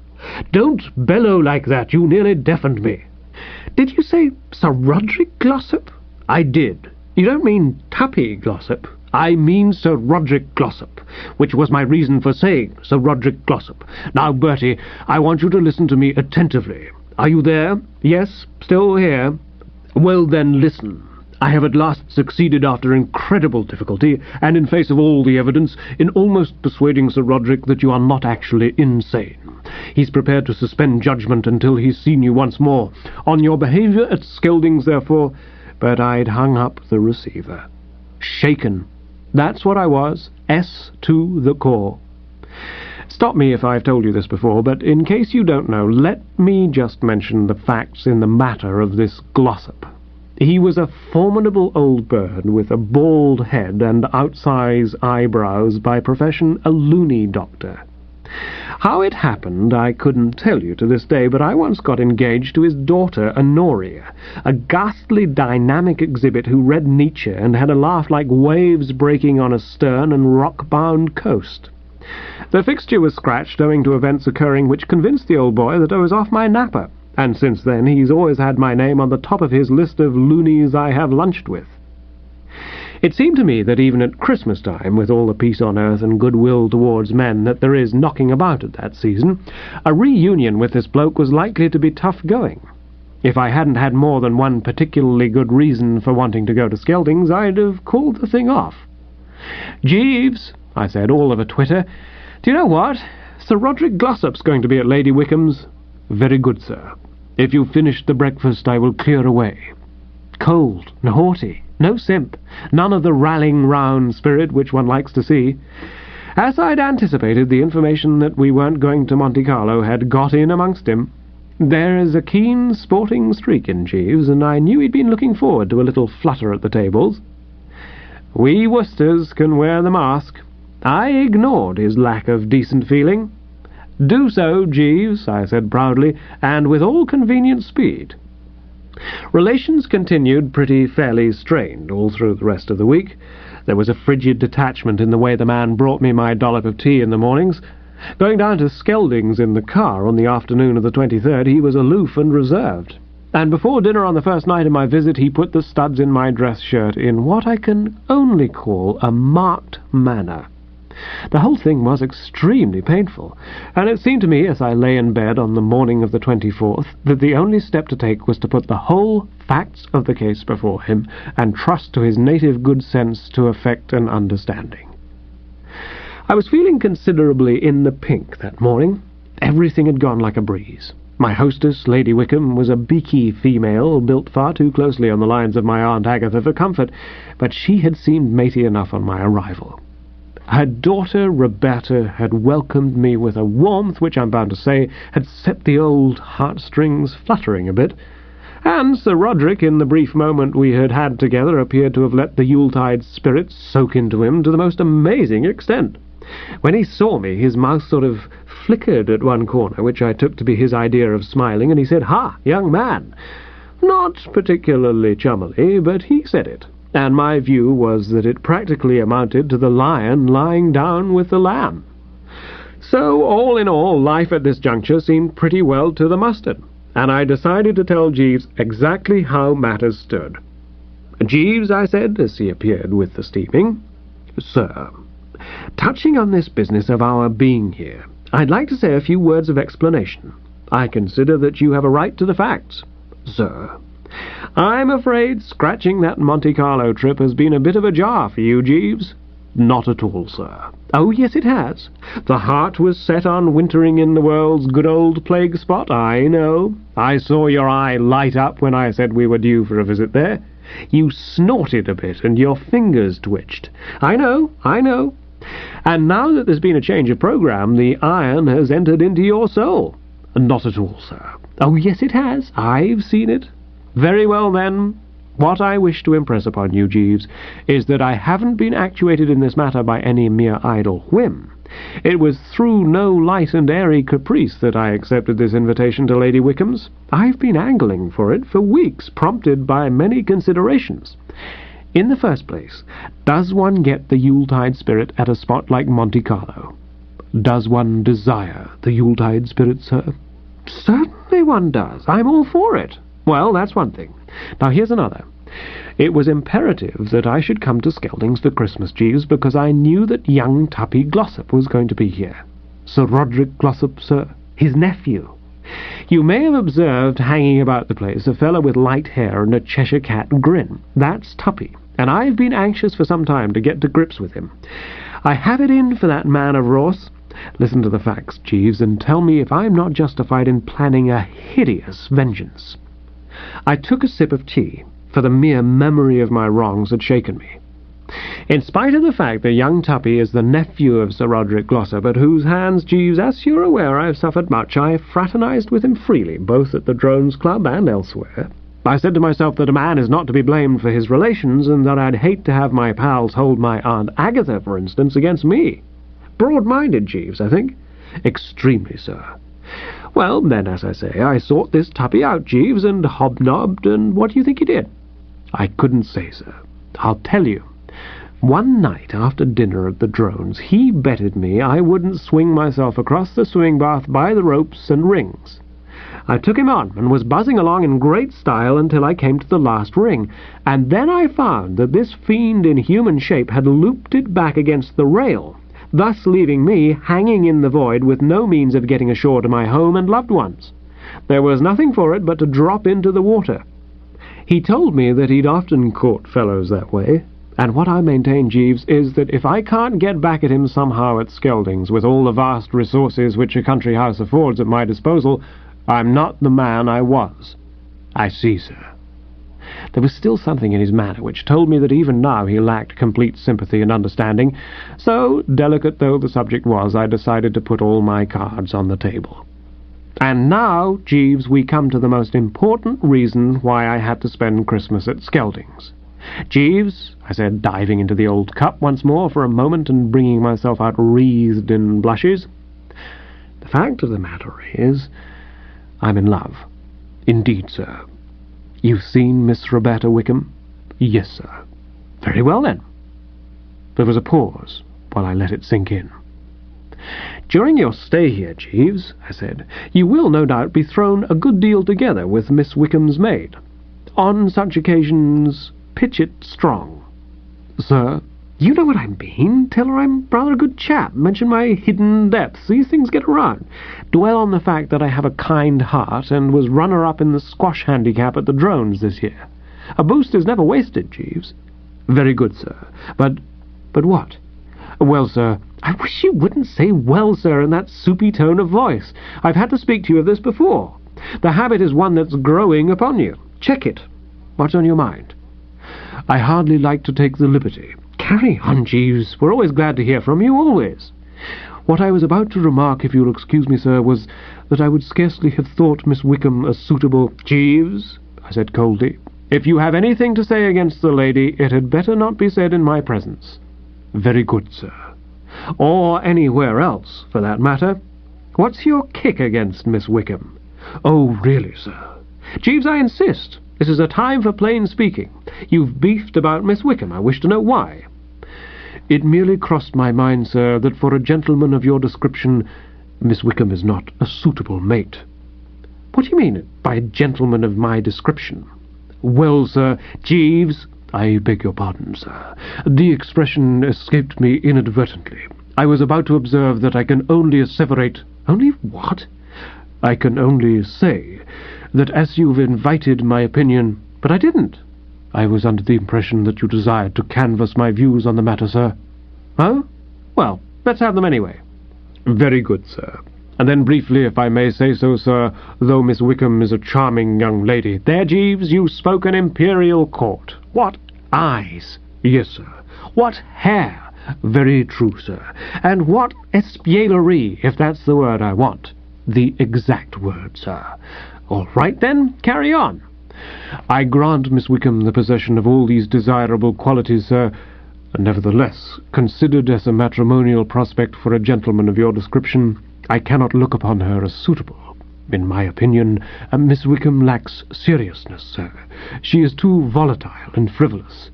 Don't bellow like that. You nearly deafened me." "Did you say Sir Roderick Glossop?" "I did. You don't mean Tuppy Glossop?" "I mean Sir Roderick Glossop, which was my reason for saying Sir Roderick Glossop. Now, Bertie, I want you to listen to me attentively. Are you there? Yes? Still here? Well, then, listen. I have at last succeeded, after incredible difficulty, and in face of all the evidence, in almost persuading Sir Roderick that you are not actually insane. He's prepared to suspend judgment until he's seen you once more, on your behaviour at Skeldings, therefore." But I'd hung up the receiver. Shaken. That's what I was. S to the core. Stop me if I've told you this before, but in case you don't know, let me just mention the facts in the matter of this Glossop. He was a formidable old bird with a bald head and outsize eyebrows, by profession a loony doctor. How it happened I couldn't tell you to this day, but I once got engaged to his daughter Honoria, a ghastly dynamic exhibit who read Nietzsche and had a laugh like waves breaking on a stern and rock-bound coast. The fixture was scratched owing to events occurring which convinced the old boy that I was off my napper, and since then he's always had my name on the top of his list of loonies I have lunched with. It seemed to me that even at Christmas time, with all the peace on earth and goodwill towards men that there is knocking about at that season, a reunion with this bloke was likely to be tough going. If I hadn't had more than one particularly good reason for wanting to go to Skeldings, I'd have called the thing off. "Jeeves," I said, all of a twitter, "do you know what? Sir Roderick Glossop's going to be at Lady Wickham's." "Very good, sir. If you've finished the breakfast, I will clear away." Cold and haughty. No simp, none of the rallying round spirit which one likes to see. As I'd anticipated, the information that we weren't going to Monte Carlo had got in amongst him. There is a keen sporting streak in Jeeves, and I knew he'd been looking forward to a little flutter at the tables. "We Woosters can wear the mask." I ignored his lack of decent feeling. "Do so, Jeeves," I said proudly, "and with all convenient speed." Relations continued pretty fairly strained all through the rest of the week. There was a frigid detachment in the way the man brought me my dollop of tea in the mornings. Going down to Skelding's in the car on the afternoon of the 23rd, he was aloof and reserved. And before dinner on the first night of my visit, he put the studs in my dress shirt in what I can only call a marked manner. The whole thing was extremely painful, and it seemed to me, as I lay in bed on the morning of the 24th, that the only step to take was to put the whole facts of the case before him, and trust to his native good sense to effect an understanding. I was feeling considerably in the pink that morning. Everything had gone like a breeze. My hostess, Lady Wickham, was a beaky female, built far too closely on the lines of my Aunt Agatha for comfort, but she had seemed matey enough on my arrival. Her daughter, Roberta, had welcomed me with a warmth which, I'm bound to say, had set the old heartstrings fluttering a bit, and Sir Roderick, in the brief moment we had had together, appeared to have let the Yuletide spirit soak into him to the most amazing extent. When he saw me, his mouth sort of flickered at one corner, which I took to be his idea of smiling, and he said, "Ha, young man!" Not particularly chummily, but he said it, and my view was that it practically amounted to the lion lying down with the lamb. So, all in all, life at this juncture seemed pretty well to the mustard, and I decided to tell Jeeves exactly how matters stood. "Jeeves," I said, as he appeared with the steaming, "Sir, touching on this business of our being here, I'd like to say a few words of explanation. I consider that you have a right to the facts. Sir, I'm afraid scratching that Monte Carlo trip has been a bit of a jar for you, Jeeves." "Not at all, sir." "Oh, yes, it has. The heart was set on wintering in the world's good old plague spot, I know. I saw your eye light up when I said we were due for a visit there. You snorted a bit, and your fingers twitched. I know. And now that there's been a change of programme, the iron has entered into your soul." "Not at all, sir." "Oh, yes, it has. I've seen it." "Very well, then. What I wish to impress upon you, Jeeves, is that I haven't been actuated in this matter by any mere idle whim. It was through no light and airy caprice that I accepted this invitation to Lady Wickham's. I've been angling for it for weeks, prompted by many considerations. In the first place, does one get the Yuletide spirit at a spot like Monte Carlo? Does one desire the Yuletide spirit, sir?" "Certainly one does. I'm all for it." "Well, that's one thing. Now here's another. It was imperative that I should come to Skelding's for Christmas, Jeeves, because I knew that young Tuppy Glossop was going to be here." "Sir Roderick Glossop, sir?" "His nephew. You may have observed hanging about the place a fellow with light hair and a Cheshire cat grin. That's Tuppy, and I've been anxious for some time to get to grips with him. I have it in for that man of Ross. Listen to the facts, Jeeves, and tell me if I'm not justified in planning a hideous vengeance." I took a sip of tea, for the mere memory of my wrongs had shaken me. "In spite of the fact that young Tuppy is the nephew of Sir Roderick Glossop, at whose hands, Jeeves, as you're aware, I've suffered much, I fraternized with him freely, both at the Drones Club and elsewhere. I said to myself that a man is not to be blamed for his relations, and that I'd hate to have my pals hold my Aunt Agatha, for instance, against me. Broad-minded, Jeeves, I think." "Extremely, sir." "Well, then, as I say, I sought this Tuppy out, Jeeves, and hobnobbed, and what do you think he did?" "I couldn't say, sir. I'll tell you. One night after dinner at the Drones, he betted me I wouldn't swing myself across the swimming bath by the ropes and rings. I took him on, and was buzzing along in great style until I came to the last ring, and then I found that this fiend in human shape had looped it back against the rail, thus leaving me hanging in the void with no means of getting ashore to my home and loved ones. There was nothing for it but to drop into the water. He told me that he'd often caught fellows that way, and what I maintain, Jeeves, is that if I can't get back at him somehow at Skelding's, with all the vast resources which a country house affords at my disposal, I'm not the man I was." "I see, sir." There was still something in his manner which told me that even now he lacked complete sympathy and understanding, so, delicate though the subject was, I decided to put all my cards on the table. "And now, Jeeves, we come to the most important reason why I had to spend Christmas at Skelding's. "Jeeves," I said, diving into the old cup once more for a moment and bringing myself out wreathed in blushes, "the fact of the matter is, I'm in love. Indeed, sir." "You've seen Miss Roberta Wickham?" "Yes, sir." "Very well, then." There was a pause while I let it sink in. "During your stay here, Jeeves," I said, "you will no doubt be thrown a good deal together with Miss Wickham's maid. On such occasions, pitch it strong." "Sir?" "You know what I mean. Tell her I'm rather a good chap. Mention my hidden depths. These things get around. Dwell on the fact that I have a kind heart and was runner-up in the squash handicap at the Drones this year. A boost is never wasted, Jeeves." "Very good, sir. But what?" "Well, sir, I wish you wouldn't say 'well, sir' in that soupy tone of voice. I've had to speak to you of this before. The habit is one that's growing upon you. Check it. What's on your mind?" "I hardly like to take the liberty." "Carry on, Jeeves. We're always glad to hear from you, always." "What I was about to remark, if you'll excuse me, sir, was that I would scarcely have thought Miss Wickham a suitable—" "Jeeves," I said coldly, "if you have anything to say against the lady, it had better not be said in my presence." "Very good, sir." "Or anywhere else, for that matter. What's your kick against Miss Wickham?" "Oh, really, sir." "Jeeves, I insist. This is a time for plain speaking. You've beefed about Miss Wickham. I wish to know why." "It merely crossed my mind, sir, that for a gentleman of your description, Miss Wickham is not a suitable mate." "What do you mean by a gentleman of my description?" "Well, sir, Jeeves—" "I beg your pardon, sir. The expression escaped me inadvertently. I was about to observe that I can only asseverate—" "Only what?" "I can only say that as you've invited my opinion—" "But I didn't." "I was under the impression that you desired to canvass my views on the matter, sir." "Oh? Well, let's have them anyway." "Very good, sir. And then briefly, if I may say so, sir, though Miss Wickham is a charming young lady—" "There, Jeeves, you spoke an imperial court. What eyes!" "Yes, sir." "What hair!" "Very true, sir." "And what espièglerie, if that's the word I want." "The exact word, sir." "All right, then, carry on." "I grant Miss Wickham the possession of all these desirable qualities, sir. Nevertheless, considered as a matrimonial prospect for a gentleman of your description, I cannot look upon her as suitable. In my opinion, Miss Wickham lacks seriousness, sir. She is too volatile and frivolous.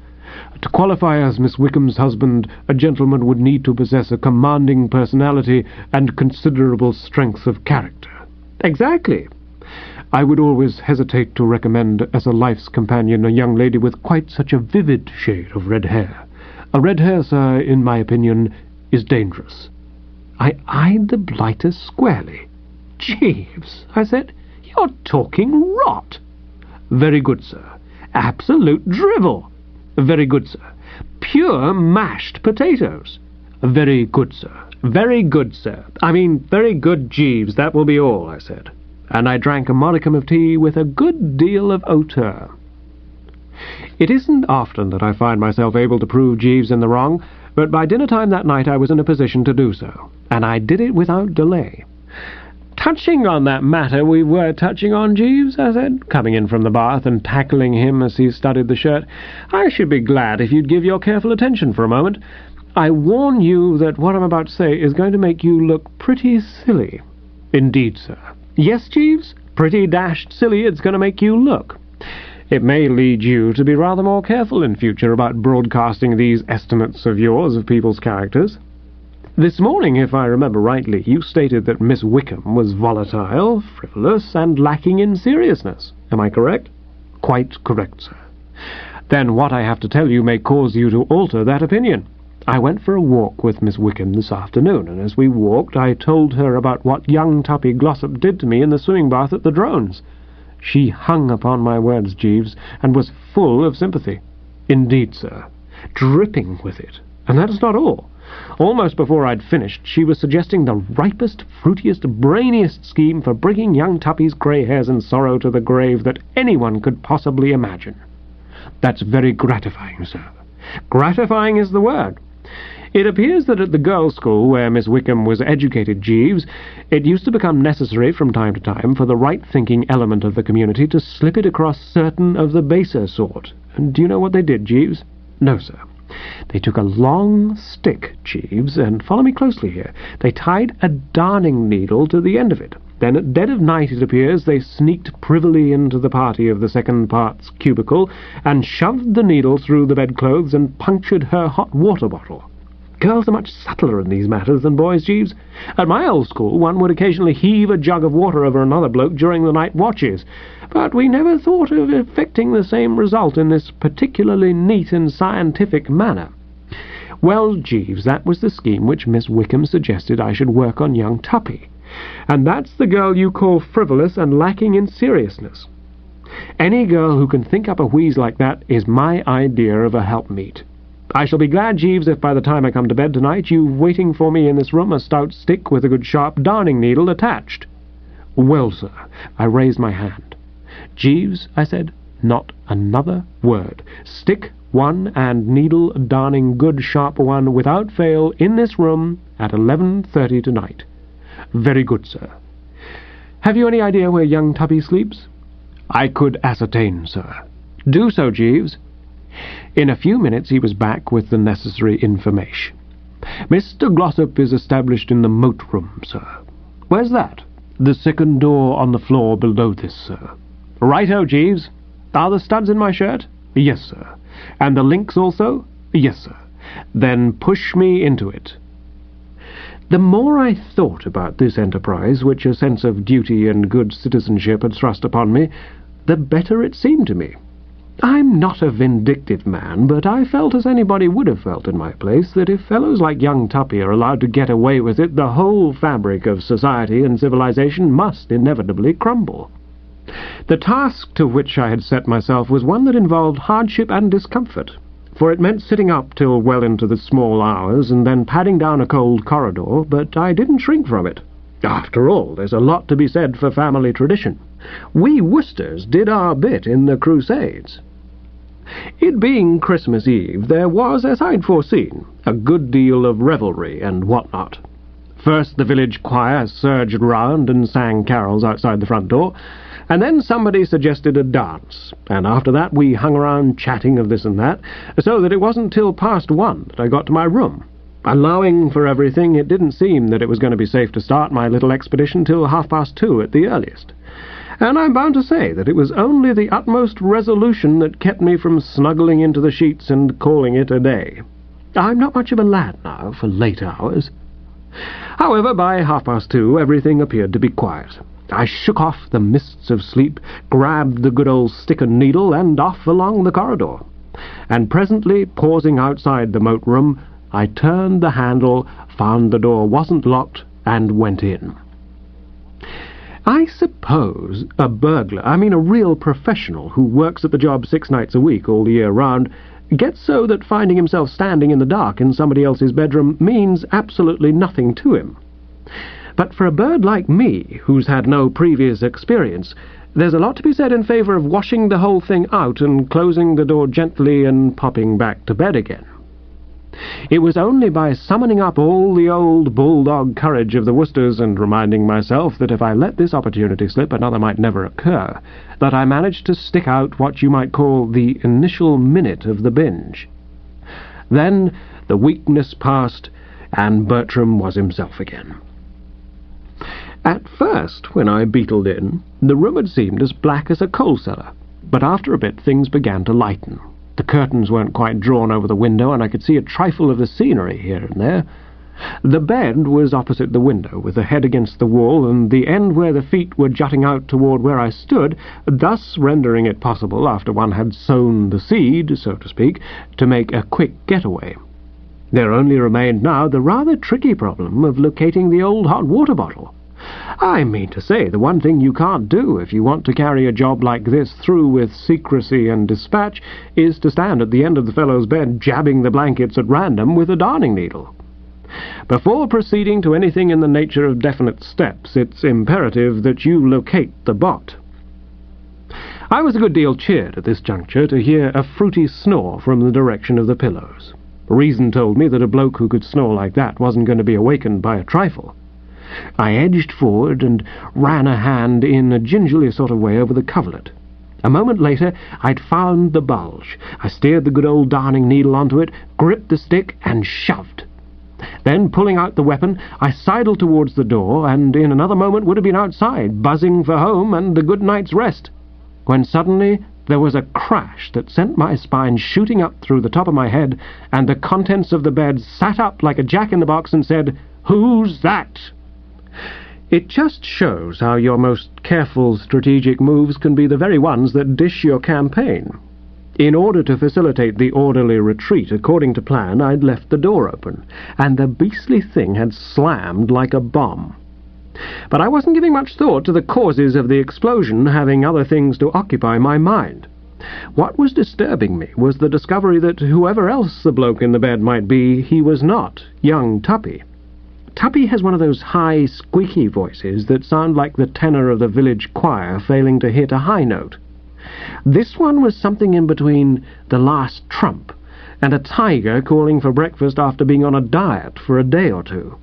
To qualify as Miss Wickham's husband, a gentleman would need to possess a commanding personality and considerable strength of character." "Exactly." "I would always hesitate to recommend as a life's companion a young lady with quite such a vivid shade of red hair. A red hair, sir, in my opinion, is dangerous." I eyed the blighter squarely. "Jeeves," I said, "you're talking rot." "Very good, sir." "Absolute drivel." "Very good, sir." "Pure mashed potatoes." "Very good, sir." "Very good, sir. I mean, very good, Jeeves. That will be all," I said. And I drank a modicum of tea with a good deal of hauteur. It isn't often that I find myself able to prove Jeeves in the wrong, but by dinner-time that night I was in a position to do so, and I did it without delay. "Touching on that matter we were touching on, Jeeves," I said, coming in from the bath and tackling him as he studied the shirt, "I should be glad if you'd give your careful attention for a moment. I warn you that what I'm about to say is going to make you look pretty silly." "Indeed, sir." "Yes, Jeeves, pretty dashed silly it's going to make you look. It may lead you to be rather more careful in future about broadcasting these estimates of yours of people's characters. This morning, if I remember rightly, you stated that Miss Wickham was volatile, frivolous, and lacking in seriousness. Am I correct?" "Quite correct, sir." "Then what I have to tell you may cause you to alter that opinion. I went for a walk with Miss Wickham this afternoon, and as we walked I told her about what young Tuppy Glossop did to me in the swimming bath at the Drones. She hung upon my words, Jeeves, and was full of sympathy." "Indeed, sir." "Dripping with it. And that's not all. Almost before I'd finished, she was suggesting the ripest, fruitiest, brainiest scheme for bringing young Tuppy's grey hairs and sorrow to the grave that anyone could possibly imagine." "That's very gratifying, sir." "Gratifying is the word. It appears that at the girls' school where Miss Wickham was educated, Jeeves, it used to become necessary from time to time for the right-thinking element of the community to slip it across certain of the baser sort, Do you know what they did, Jeeves? No, sir. They took a long stick, Jeeves, and follow me closely here. They tied a darning needle to the end of it. Then at dead of night, it appears, they sneaked privily into the party of the second part's cubicle and shoved the needle through the bedclothes and punctured her hot water bottle. Girls are much subtler in these matters than boys, Jeeves. At my old school, one would occasionally heave a jug of water over another bloke during the night watches, but we never thought of effecting the same result in this particularly neat and scientific manner. Well, Jeeves, that was the scheme which Miss Wickham suggested I should work on young Tuppy, and that's the girl you call frivolous and lacking in seriousness. Any girl who can think up a wheeze like that is my idea of a helpmeet. I shall be glad, Jeeves, if by the time I come to bed tonight you've waiting for me in this room a stout stick with a good sharp darning needle attached. Well, sir, I raised my hand. Jeeves, I said, not another word. Stick one and needle darning good sharp one without fail in this room at 11:30 tonight. Very good, sir. Have you any idea where young Tuppy sleeps? I could ascertain, sir. Do so, Jeeves. In a few minutes he was back with the necessary information. Mr. Glossop is established in the moat room, sir. Where's that? The second door on the floor below this, sir. Right-o, Jeeves. Are the studs in my shirt? Yes, sir. And the links also? Yes, sir. Then push me into it. The more I thought about this enterprise, which a sense of duty and good citizenship had thrust upon me, the better it seemed to me. I'm not a vindictive man, but I felt as anybody would have felt in my place, that if fellows like young Tuppy are allowed to get away with it, the whole fabric of society and civilization must inevitably crumble. The task to which I had set myself was one that involved hardship and discomfort, for it meant sitting up till well into the small hours and then padding down a cold corridor, but I didn't shrink from it. After all, there's a lot to be said for family tradition. We Woosters did our bit in the Crusades. It being Christmas Eve, there was, as I'd foreseen, a good deal of revelry and what-not. First the village choir surged round and sang carols outside the front door, and then somebody suggested a dance, and after that we hung around chatting of this and that, so that it wasn't till past 1 that I got to my room. Allowing for everything, it didn't seem that it was going to be safe to start my little expedition till 2:30 at the earliest. And I'm bound to say that it was only the utmost resolution that kept me from snuggling into the sheets and calling it a day. I'm not much of a lad now for late hours. However, by 2:30 everything appeared to be quiet. I shook off the mists of sleep, grabbed the good old stick and needle, and off along the corridor. And presently, pausing outside the moat room, I turned the handle, found the door wasn't locked, and went in. I suppose a burglar, a real professional who works at the job 6 nights a week all the year round, gets so that finding himself standing in the dark in somebody else's bedroom means absolutely nothing to him. But for a bird like me, who's had no previous experience, there's a lot to be said in favour of washing the whole thing out and closing the door gently and popping back to bed again. It was only by summoning up all the old bulldog courage of the Woosters and reminding myself that if I let this opportunity slip another might never occur, that I managed to stick out what you might call the initial minute of the binge. Then the weakness passed, and Bertram was himself again. At first, when I beetled in, the room had seemed as black as a coal cellar, but after a bit things began to lighten. The curtains weren't quite drawn over the window, and I could see a trifle of the scenery here and there. The bed was opposite the window, with the head against the wall, and the end where the feet were jutting out toward where I stood, thus rendering it possible, after one had sown the seed, so to speak, to make a quick getaway. There only remained now the rather tricky problem of locating the old hot water bottle. I mean to say, the one thing you can't do if you want to carry a job like this through with secrecy and dispatch is to stand at the end of the fellow's bed jabbing the blankets at random with a darning needle. Before proceeding to anything in the nature of definite steps, it's imperative that you locate the bot. I was a good deal cheered at this juncture to hear a fruity snore from the direction of the pillows. Reason told me that a bloke who could snore like that wasn't going to be awakened by a trifle. I edged forward and ran a hand in a gingerly sort of way over the coverlet. A moment later, I'd found the bulge. I steered the good old darning needle onto it, gripped the stick, and shoved. Then, pulling out the weapon, I sidled towards the door, and in another moment would have been outside, buzzing for home and the good night's rest, when suddenly there was a crash that sent my spine shooting up through the top of my head, and the contents of the bed sat up like a jack-in-the-box and said, "Who's that?" It just shows how your most careful strategic moves can be the very ones that dish your campaign. In order to facilitate the orderly retreat according to plan, I'd left the door open, and the beastly thing had slammed like a bomb. But I wasn't giving much thought to the causes of the explosion, having other things to occupy my mind. What was disturbing me was the discovery that whoever else the bloke in the bed might be, he was not young Tuppy. Tuppy has one of those high, squeaky voices that sound like the tenor of the village choir failing to hit a high note. This one was something in between the last trump and a tiger calling for breakfast after being on a diet for a day or two.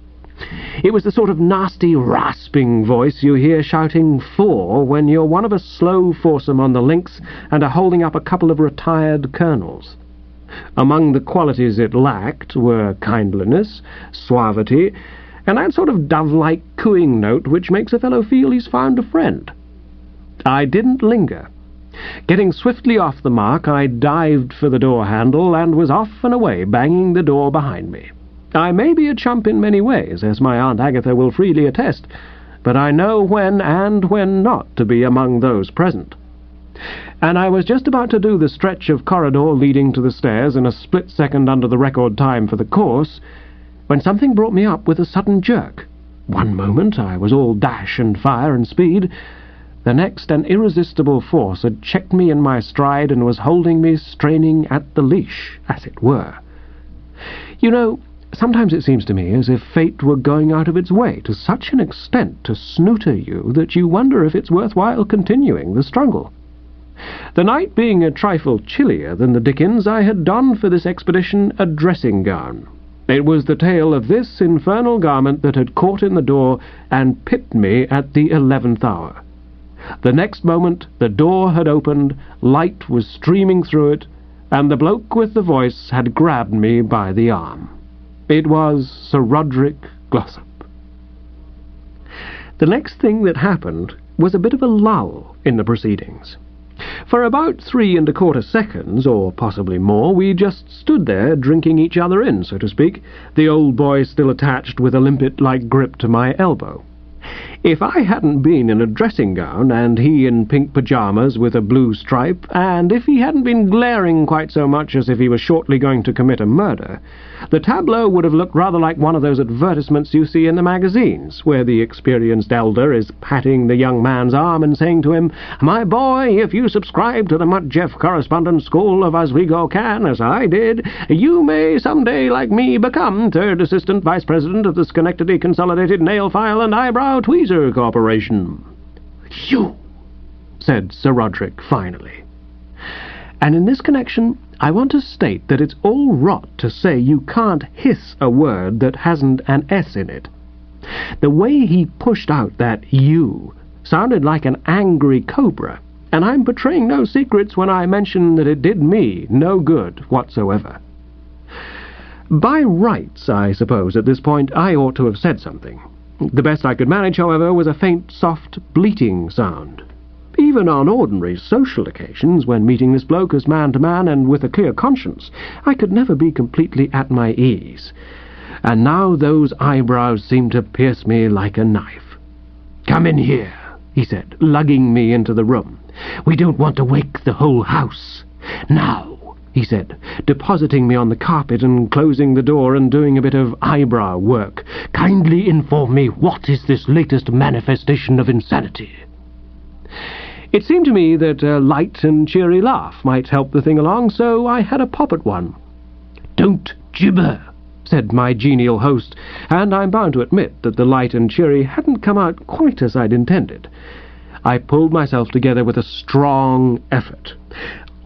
It was the sort of nasty, rasping voice you hear shouting "for" when you're one of a slow foursome on the links and are holding up a couple of retired colonels. Among the qualities it lacked were kindliness, suavity, and that sort of dove-like cooing note which makes a fellow feel he's found a friend. I didn't linger. Getting swiftly off the mark, I dived for the door handle and was off and away, banging the door behind me. I may be a chump in many ways, as my Aunt Agatha will freely attest, but I know when and when not to be among those present. And I was just about to do the stretch of corridor leading to the stairs in a split second under the record time for the course, when something brought me up with a sudden jerk. One moment I was all dash and fire and speed. The next, an irresistible force had checked me in my stride and was holding me straining at the leash, as it were. You know, sometimes it seems to me as if fate were going out of its way to such an extent to snooter you that you wonder if it's worthwhile continuing the struggle. The night being a trifle chillier than the dickens, I had donned for this expedition a dressing gown. It was the tale of this infernal garment that had caught in the door and pipped me at the 11th hour. The next moment the door had opened, light was streaming through it, and the bloke with the voice had grabbed me by the arm. It was Sir Roderick Glossop. The next thing that happened was a bit of a lull in the proceedings. For about 3 1/4 seconds, or possibly more, we just stood there drinking each other in, so to speak, the old boy still attached with a limpet-like grip to my elbow. If I hadn't been in a dressing gown, and he in pink pyjamas with a blue stripe, and if he hadn't been glaring quite so much as if he was shortly going to commit a murder, the tableau would have looked rather like one of those advertisements you see in the magazines, where the experienced elder is patting the young man's arm and saying to him, "My boy, if you subscribe to the Mudjeff Correspondence School of Oswego Can, as I did, you may someday, like me, become third assistant vice president of the Schenectady Consolidated Nail File and Eyebrow Tweezer Corporation." "You," said Sir Roderick finally. And in this connection, I want to state that it's all rot to say you can't hiss a word that hasn't an S in it. The way he pushed out that "you" sounded like an angry cobra, and I'm betraying no secrets when I mention that it did me no good whatsoever. By rights, I suppose, at this point, I ought to have said something. The best I could manage, however, was a faint, soft, bleating sound. Even on ordinary social occasions, when meeting this bloke as man-to-man and with a clear conscience, I could never be completely at my ease. And now those eyebrows seemed to pierce me like a knife. "Come in here," he said, lugging me into the room. "We don't want to wake the whole house. Now," he said, depositing me on the carpet and closing the door and doing a bit of eyebrow work, "kindly inform me what is this latest manifestation of insanity." It seemed to me that a light and cheery laugh might help the thing along, so I had a pop at one. "Don't gibber," said my genial host, and I'm bound to admit that the light and cheery hadn't come out quite as I'd intended. I pulled myself together with a strong effort.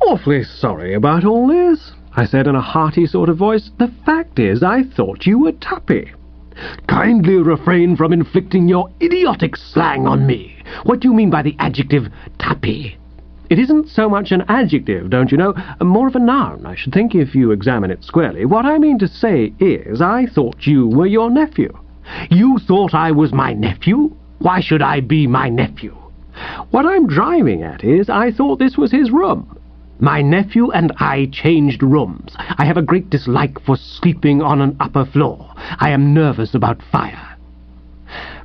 "Awfully sorry about all this," I said in a hearty sort of voice. "The fact is, I thought you were Tuppy." "Kindly refrain from inflicting your idiotic slang on me. What do you mean by the adjective Tuppy?" It isn't so much an adjective, don't you know, more of a noun, I should think, if you examine it squarely. What I mean to say is, I thought you were your nephew. You thought I was my nephew? Why should I be my nephew? What I'm driving at is, I thought this was his room. My nephew and I changed rooms. I have a great dislike for sleeping on an upper floor. I am nervous about fire.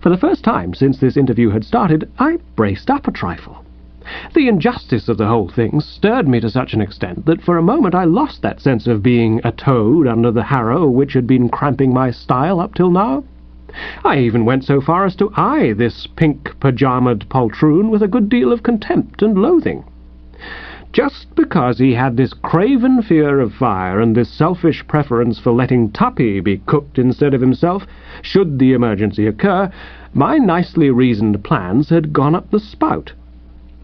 For the first time since this interview had started, I braced up a trifle. The injustice of the whole thing stirred me to such an extent that for a moment I lost that sense of being a toad under the harrow which had been cramping my style up till now. I even went so far as to eye this pink-pyjamaed poltroon with a good deal of contempt and loathing. Just because he had this craven fear of fire and this selfish preference for letting Tuppy be cooked instead of himself, should the emergency occur, my nicely reasoned plans had gone up the spout.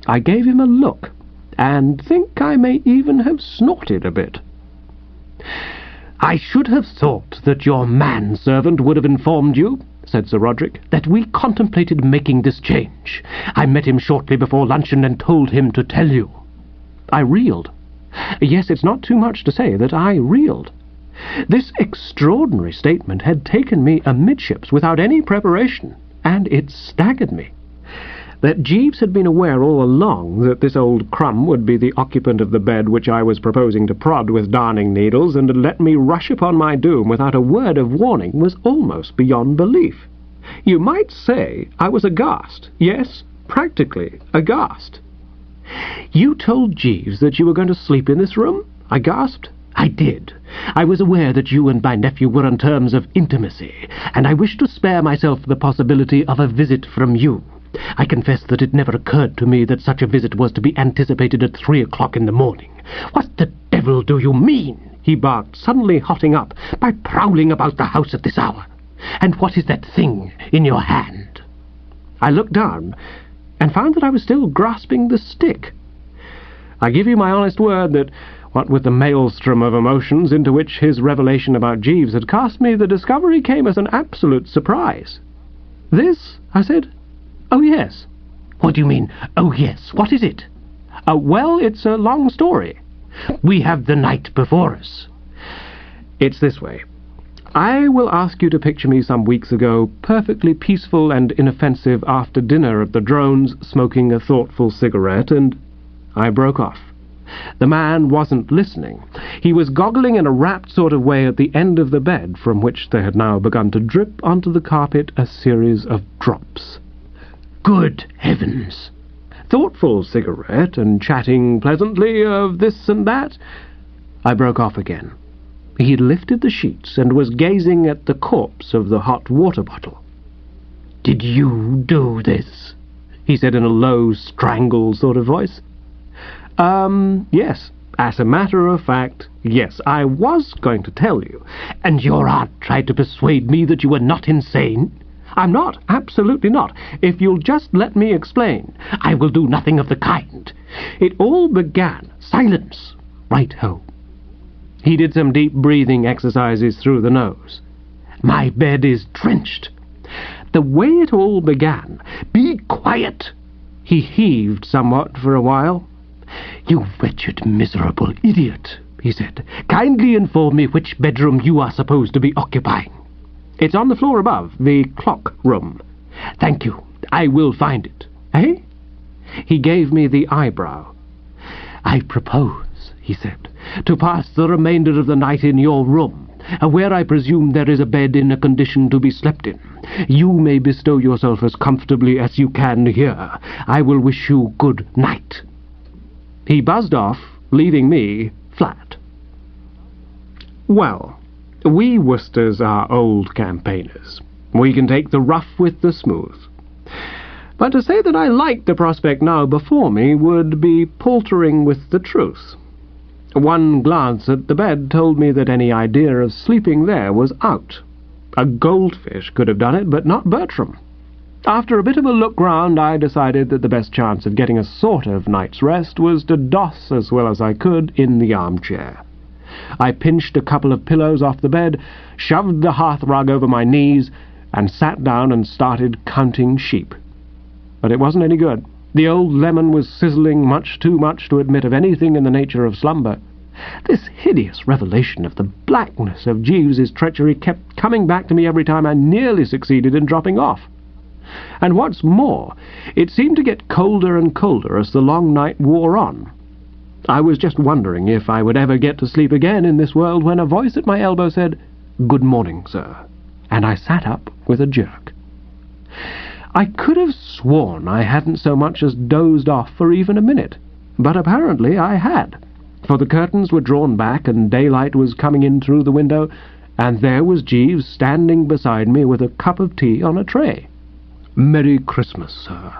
I gave him a look, and think I may even have snorted a bit. "I should have thought that your manservant would have informed you," said Sir Roderick, "that we contemplated making this change. I met him shortly before luncheon and told him to tell you." I reeled. Yes, it's not too much to say that I reeled. This extraordinary statement had taken me amidships without any preparation, and it staggered me. That Jeeves had been aware all along that this old crumb would be the occupant of the bed which I was proposing to prod with darning needles, and had let me rush upon my doom without a word of warning, was almost beyond belief. You might say I was aghast. Yes, practically aghast. "You told Jeeves that you were going to sleep in this room?" I gasped. "I did. I was aware that you and my nephew were on terms of intimacy, and I wished to spare myself the possibility of a visit from you. I confess that it never occurred to me that such a visit was to be anticipated at 3 o'clock in the morning. What the devil do you mean," he barked, suddenly hotting up, "by prowling about the house at this hour? And what is that thing in your hand?" I looked down, and found that I was still grasping the stick. I give you my honest word that, what with the maelstrom of emotions into which his revelation about Jeeves had cast me, the discovery came as an absolute surprise. "This?" I said. "Oh, yes." "What do you mean, oh, yes? What is it?" Well, it's a long story. We have the night before us." It's this way. I will ask you to picture me some weeks ago, perfectly peaceful and inoffensive after dinner at the Drones, smoking a thoughtful cigarette, and I broke off. The man wasn't listening. He was goggling in a rapt sort of way at the end of the bed, from which there had now begun to drip onto the carpet a series of drops. "Good heavens!" Thoughtful cigarette, and chatting pleasantly of this and that. I broke off again. He had lifted the sheets and was gazing at the corpse of the hot water bottle. "Did you do this?" he said in a low, strangled sort of voice. Yes. As a matter of fact, yes, I was going to tell you." "And your aunt tried to persuade me that you were not insane?" "I'm not, absolutely not. If you'll just let me explain." "I will do nothing of the kind. It all began..." "Silence!" "Right-ho." He did some deep breathing exercises through the nose. "My bed is drenched." "The way it all began..." "Be quiet!" He heaved somewhat for a while. "You wretched, miserable idiot," he said. "Kindly inform me which bedroom you are supposed to be occupying." "It's on the floor above, the clock room." "Thank you. I will find it." "Eh?" He gave me the eyebrow. "I propose," he said, "to pass the remainder of the night in your room, where I presume there is a bed in a condition to be slept in. You may bestow yourself as comfortably as you can here. I will wish you good night." He buzzed off, leaving me flat. Well, we Woosters are old campaigners. We can take the rough with the smooth. But to say that I liked the prospect now before me would be paltering with the truth. One glance at the bed told me that any idea of sleeping there was out. A goldfish could have done it, but not Bertram. After a bit of a look round, I decided that the best chance of getting a sort of night's rest was to doss as well as I could in the armchair. I pinched a couple of pillows off the bed, shoved the hearthrug over my knees, and sat down and started counting sheep. But it wasn't any good. The old lemon was sizzling much too much to admit of anything in the nature of slumber. This hideous revelation of the blackness of Jeeves's treachery kept coming back to me every time I nearly succeeded in dropping off. And what's more, it seemed to get colder and colder as the long night wore on. I was just wondering if I would ever get to sleep again in this world when a voice at my elbow said, "Good morning, sir," and I sat up with a jerk. I could have sworn I hadn't so much as dozed off for even a minute, but apparently I had, for the curtains were drawn back and daylight was coming in through the window, and there was Jeeves standing beside me with a cup of tea on a tray. "Merry Christmas, sir."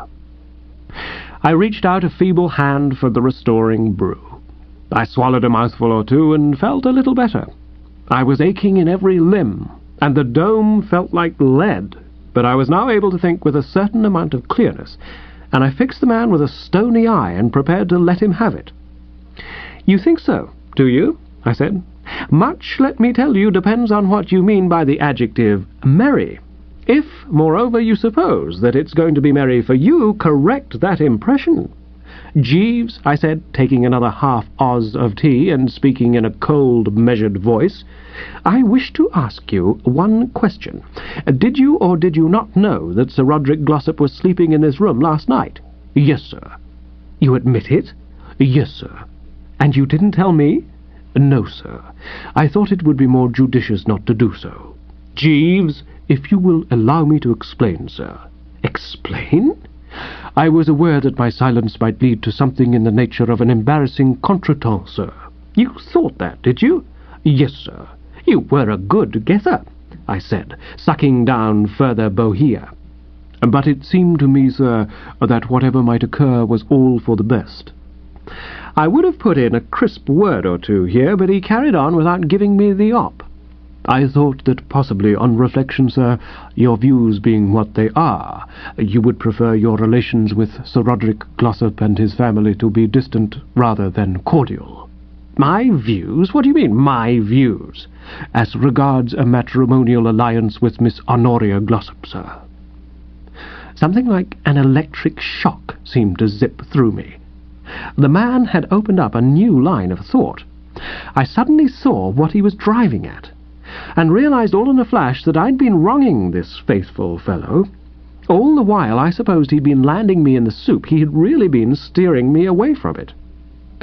I reached out a feeble hand for the restoring brew. I swallowed a mouthful or two and felt a little better. I was aching in every limb, and the dome felt like lead, but I was now able to think with a certain amount of clearness, and I fixed the man with a stony eye and prepared to let him have it. "You think so, do you?" I said. "Much, let me tell you, depends on what you mean by the adjective merry. If, moreover, you suppose that it's going to be merry for you, correct that impression." "Jeeves," I said, taking another half-oz of tea and speaking in a cold, measured voice, "I wish to ask you one question. Did you or did you not know that Sir Roderick Glossop was sleeping in this room last night?" "Yes, sir." "You admit it?" "Yes, sir." "And you didn't tell me?" "No, sir. I thought it would be more judicious not to do so." "Jeeves, if you will allow me to explain, sir." "Explain?" "I was aware that my silence might lead to something in the nature of an embarrassing contretemps, sir." "You thought that, did you?" "Yes, sir." "You were a good guesser," I said, sucking down further bohea. "But it seemed to me, sir, that whatever might occur was all for the best." I would have put in a crisp word or two here, but he carried on without giving me the op. "I thought that possibly, on reflection, sir, your views being what they are, you would prefer your relations with Sir Roderick Glossop and his family to be distant rather than cordial." "My views? What do you mean, my views?" "As regards a matrimonial alliance with Miss Honoria Glossop, sir." Something like an electric shock seemed to zip through me. The man had opened up a new line of thought. I suddenly saw what he was driving at, and realized all in a flash that I'd been wronging this faithful fellow. All the while I supposed he'd been landing me in the soup, he had really been steering me away from it.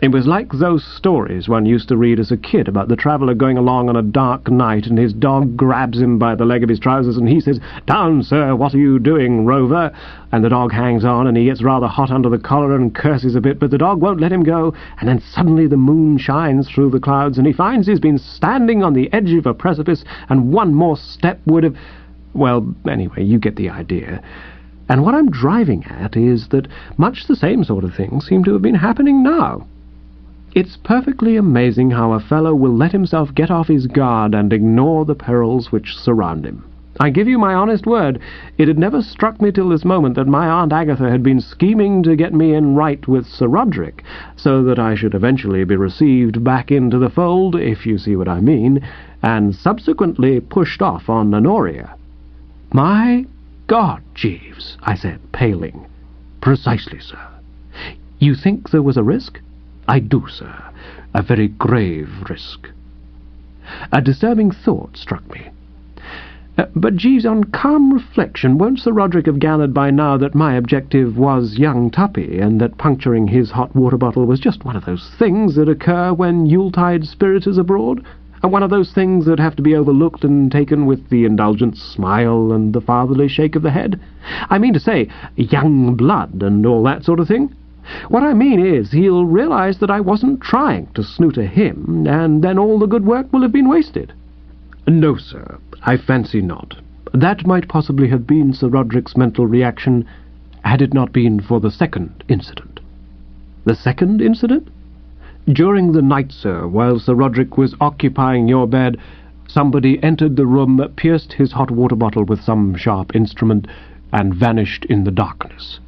It was like those stories one used to read as a kid about the traveller going along on a dark night and his dog grabs him by the leg of his trousers and he says, "Down, sir, what are you doing, rover?" And the dog hangs on and he gets rather hot under the collar and curses a bit, but the dog won't let him go, and then suddenly the moon shines through the clouds and he finds he's been standing on the edge of a precipice and one more step would have... Well, anyway, you get the idea. And what I'm driving at is that much the same sort of things seem to have been happening now. It's perfectly amazing how a fellow will let himself get off his guard and ignore the perils which surround him. I give you my honest word, it had never struck me till this moment that my Aunt Agatha had been scheming to get me in right with Sir Roderick, so that I should eventually be received back into the fold, if you see what I mean, and subsequently pushed off on Honoria. "My God, Jeeves," I said, paling. "Precisely, sir. You think there was a risk?" "I do, sir. A very grave risk." A disturbing thought struck me. But, Jeeves, on calm reflection, won't Sir Roderick have gathered by now that my objective was young Tuppy, and that puncturing his hot water bottle was just one of those things that occur when Yuletide spirit is abroad, and one of those things that have to be overlooked and taken with the indulgent smile and the fatherly shake of the head? I mean to say, young blood and all that sort of thing. What I mean is, he'll realize that I wasn't trying to snooter him, and then all the good work will have been wasted. "No, sir, I fancy not. That might possibly have been Sir Roderick's mental reaction, had it not been for the second incident." "The second incident?" "During the night, sir, while Sir Roderick was occupying your bed, somebody entered the room, pierced his hot water bottle with some sharp instrument, and vanished in the darkness."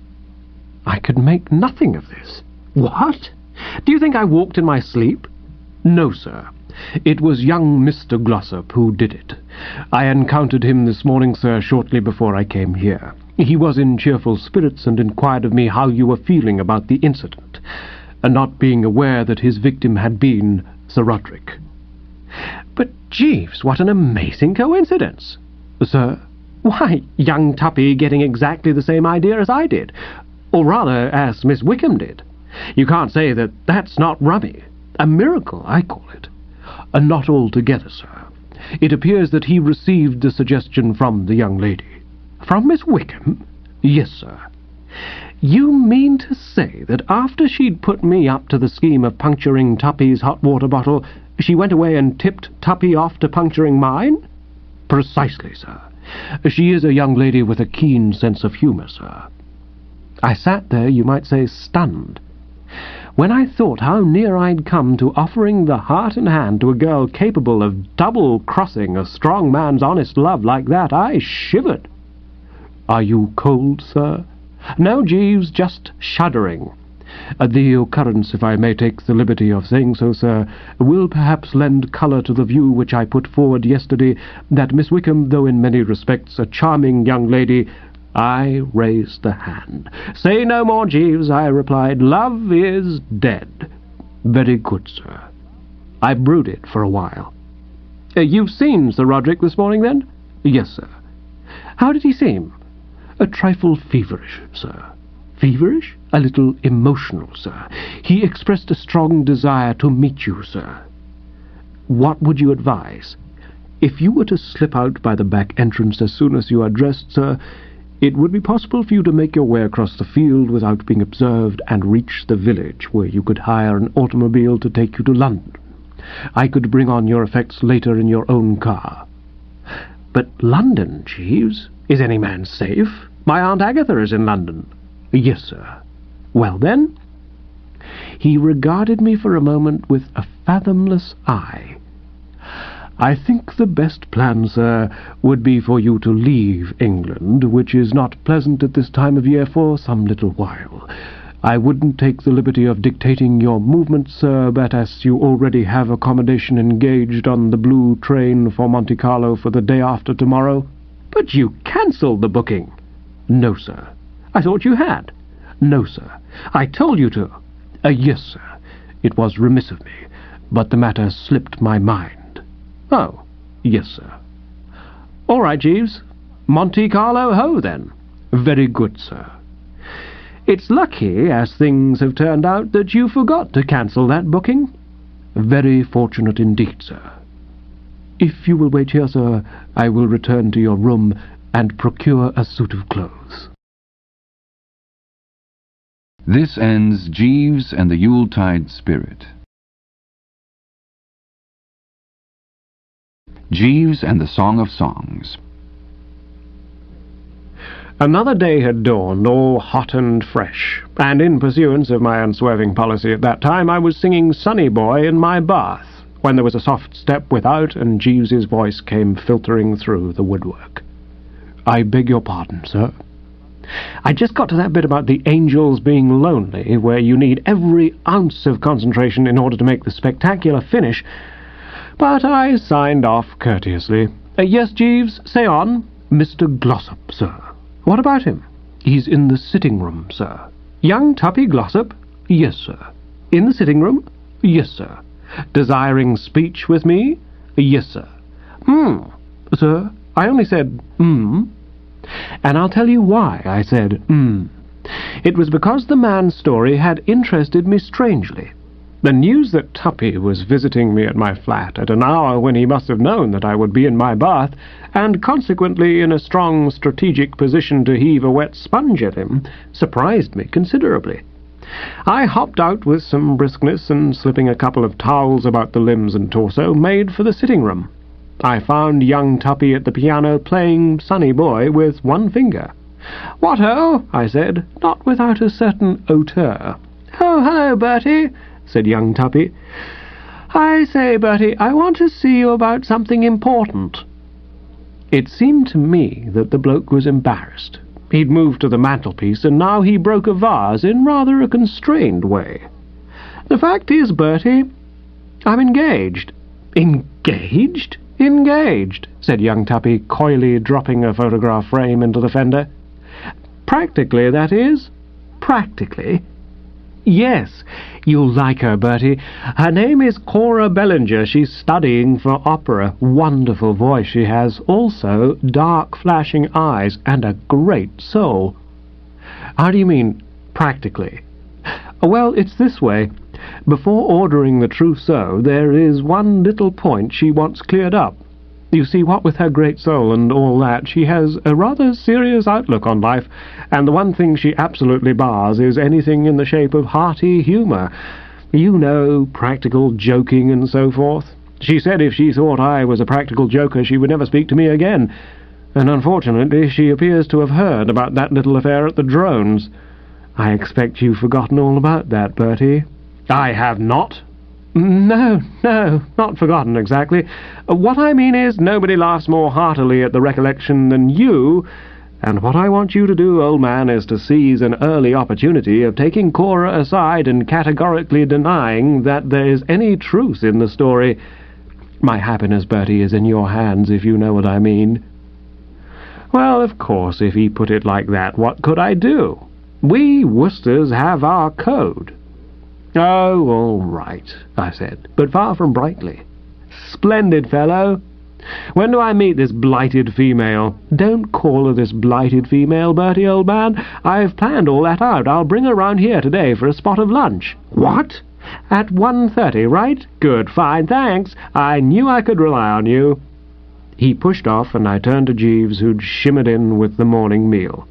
I could make nothing of this. "What? Do you think I walked in my sleep?" "No, sir. It was young Mr. Glossop who did it. I encountered him this morning, sir, shortly before I came here. He was in cheerful spirits and inquired of me how you were feeling about the incident, and not being aware that his victim had been Sir Roderick. But, Jeeves, what an amazing coincidence! Sir? Why, young Tuppy getting exactly the same idea as I did, or rather, as Miss Wickham did. You can't say that that's not rummy. A miracle, I call it. Not altogether, sir. It appears that he received the suggestion from the young lady. From Miss Wickham? Yes, sir. You mean to say that after she'd put me up to the scheme of puncturing Tuppy's hot water bottle, she went away and tipped Tuppy off to puncturing mine? Precisely, sir. She is a young lady with a keen sense of humour, sir. I sat there, you might say, stunned. When I thought how near I'd come to offering the heart and hand to a girl capable of double-crossing a strong man's honest love like that, I shivered. Are you cold, sir? No, Jeeves, just shuddering. The occurrence, if I may take the liberty of saying so, sir, will perhaps lend colour to the view which I put forward yesterday, that Miss Wickham, though in many respects a charming young lady— I raised the hand. Say no more, Jeeves, I replied. Love is dead. Very good, sir. I brooded for a while. You've seen Sir Roderick this morning, then? Yes, sir. How did he seem? A trifle feverish, sir. Feverish? A little emotional, sir. He expressed a strong desire to meet you, sir. What would you advise? If you were to slip out by the back entrance as soon as you are dressed, sir, it would be possible for you to make your way across the field without being observed and reach the village, where you could hire an automobile to take you to London. I could bring on your effects later in your own car. But London, Jeeves? Is any man safe? My Aunt Agatha is in London. Yes, sir. Well, then? He regarded me for a moment with a fathomless eye. I think the best plan, sir, would be for you to leave England, which is not pleasant at this time of year, for some little while. I wouldn't take the liberty of dictating your movements, sir, but as you already have accommodation engaged on the blue train for Monte Carlo for the day after tomorrow— But you cancelled the booking. No, sir. I thought you had. No, sir. I told you to. Yes, sir. It was remiss of me, but the matter slipped my mind. Oh, yes, sir. All right, Jeeves. Monte Carlo ho, then. Very good, sir. It's lucky, as things have turned out, that you forgot to cancel that booking. Very fortunate indeed, sir. If you will wait here, sir, I will return to your room and procure a suit of clothes. This ends Jeeves and the Yuletide Spirit. Jeeves and the Song of Songs. Another day had dawned, all hot and fresh, and in pursuance of my unswerving policy at that time, I was singing Sonny Boy in my bath, when there was a soft step without, and Jeeves's voice came filtering through the woodwork. I beg your pardon, sir. I just got to that bit about the angels being lonely, where you need every ounce of concentration in order to make the spectacular finish, but I signed off courteously. Yes, Jeeves, say on. Mr. Glossop, sir. What about him? He's in the sitting-room, sir. Young Tuppy Glossop? Yes, sir. In the sitting-room? Yes, sir. Desiring speech with me? Yes, sir. Sir, I only said, And I'll tell you why I said, It was because the man's story had interested me strangely. The news that Tuppy was visiting me at my flat at an hour when he must have known that I would be in my bath, and consequently in a strong strategic position to heave a wet sponge at him, surprised me considerably. I hopped out with some briskness, and slipping a couple of towels about the limbs and torso, made for the sitting-room. I found young Tuppy at the piano playing Sonny Boy with one finger. "What-ho?" I said, not without a certain hauteur. "Oh, hello, Bertie," said young Tuppy. "I say, Bertie, I want to see you about something important." It seemed to me that the bloke was embarrassed. He'd moved to the mantelpiece, and now he broke a vase in rather a constrained way. "The fact is, Bertie, I'm engaged." "Engaged? Engaged," said young Tuppy, coyly dropping a photograph frame into the fender. Practically, that is. Practically. Yes, you'll like her, Bertie. Her name is Cora Bellinger. She's studying for opera. Wonderful voice she has. Also, dark flashing eyes and a great soul. How do you mean, practically? Well, it's this way. Before ordering the trousseau, there is one little point she wants cleared up. You see, what with her great soul and all that, she has a rather serious outlook on life, and the one thing she absolutely bars is anything in the shape of hearty humour. You know, practical joking and so forth. She said if she thought I was a practical joker, she would never speak to me again, and unfortunately she appears to have heard about that little affair at the drones. I expect you've forgotten all about that, Bertie. I have not. No, not forgotten exactly. What I mean is, nobody laughs more heartily at the recollection than you, and what I want you to do, old man, is to seize an early opportunity of taking Cora aside and categorically denying that there is any truth in the story. My happiness, Bertie, is in your hands, if you know what I mean. Well, of course, if he put it like that, what could I do? We Woosters have our code. Oh, all right, I said, but far from brightly. Splendid fellow. When do I meet this blighted female? Don't call her this blighted female, Bertie, old man. I've planned all that out. I'll bring her round here today for a spot of lunch. What? At 1:30, right? Good, fine, thanks. I knew I could rely on you. He pushed off, and I turned to Jeeves, who'd shimmered in with the morning meal.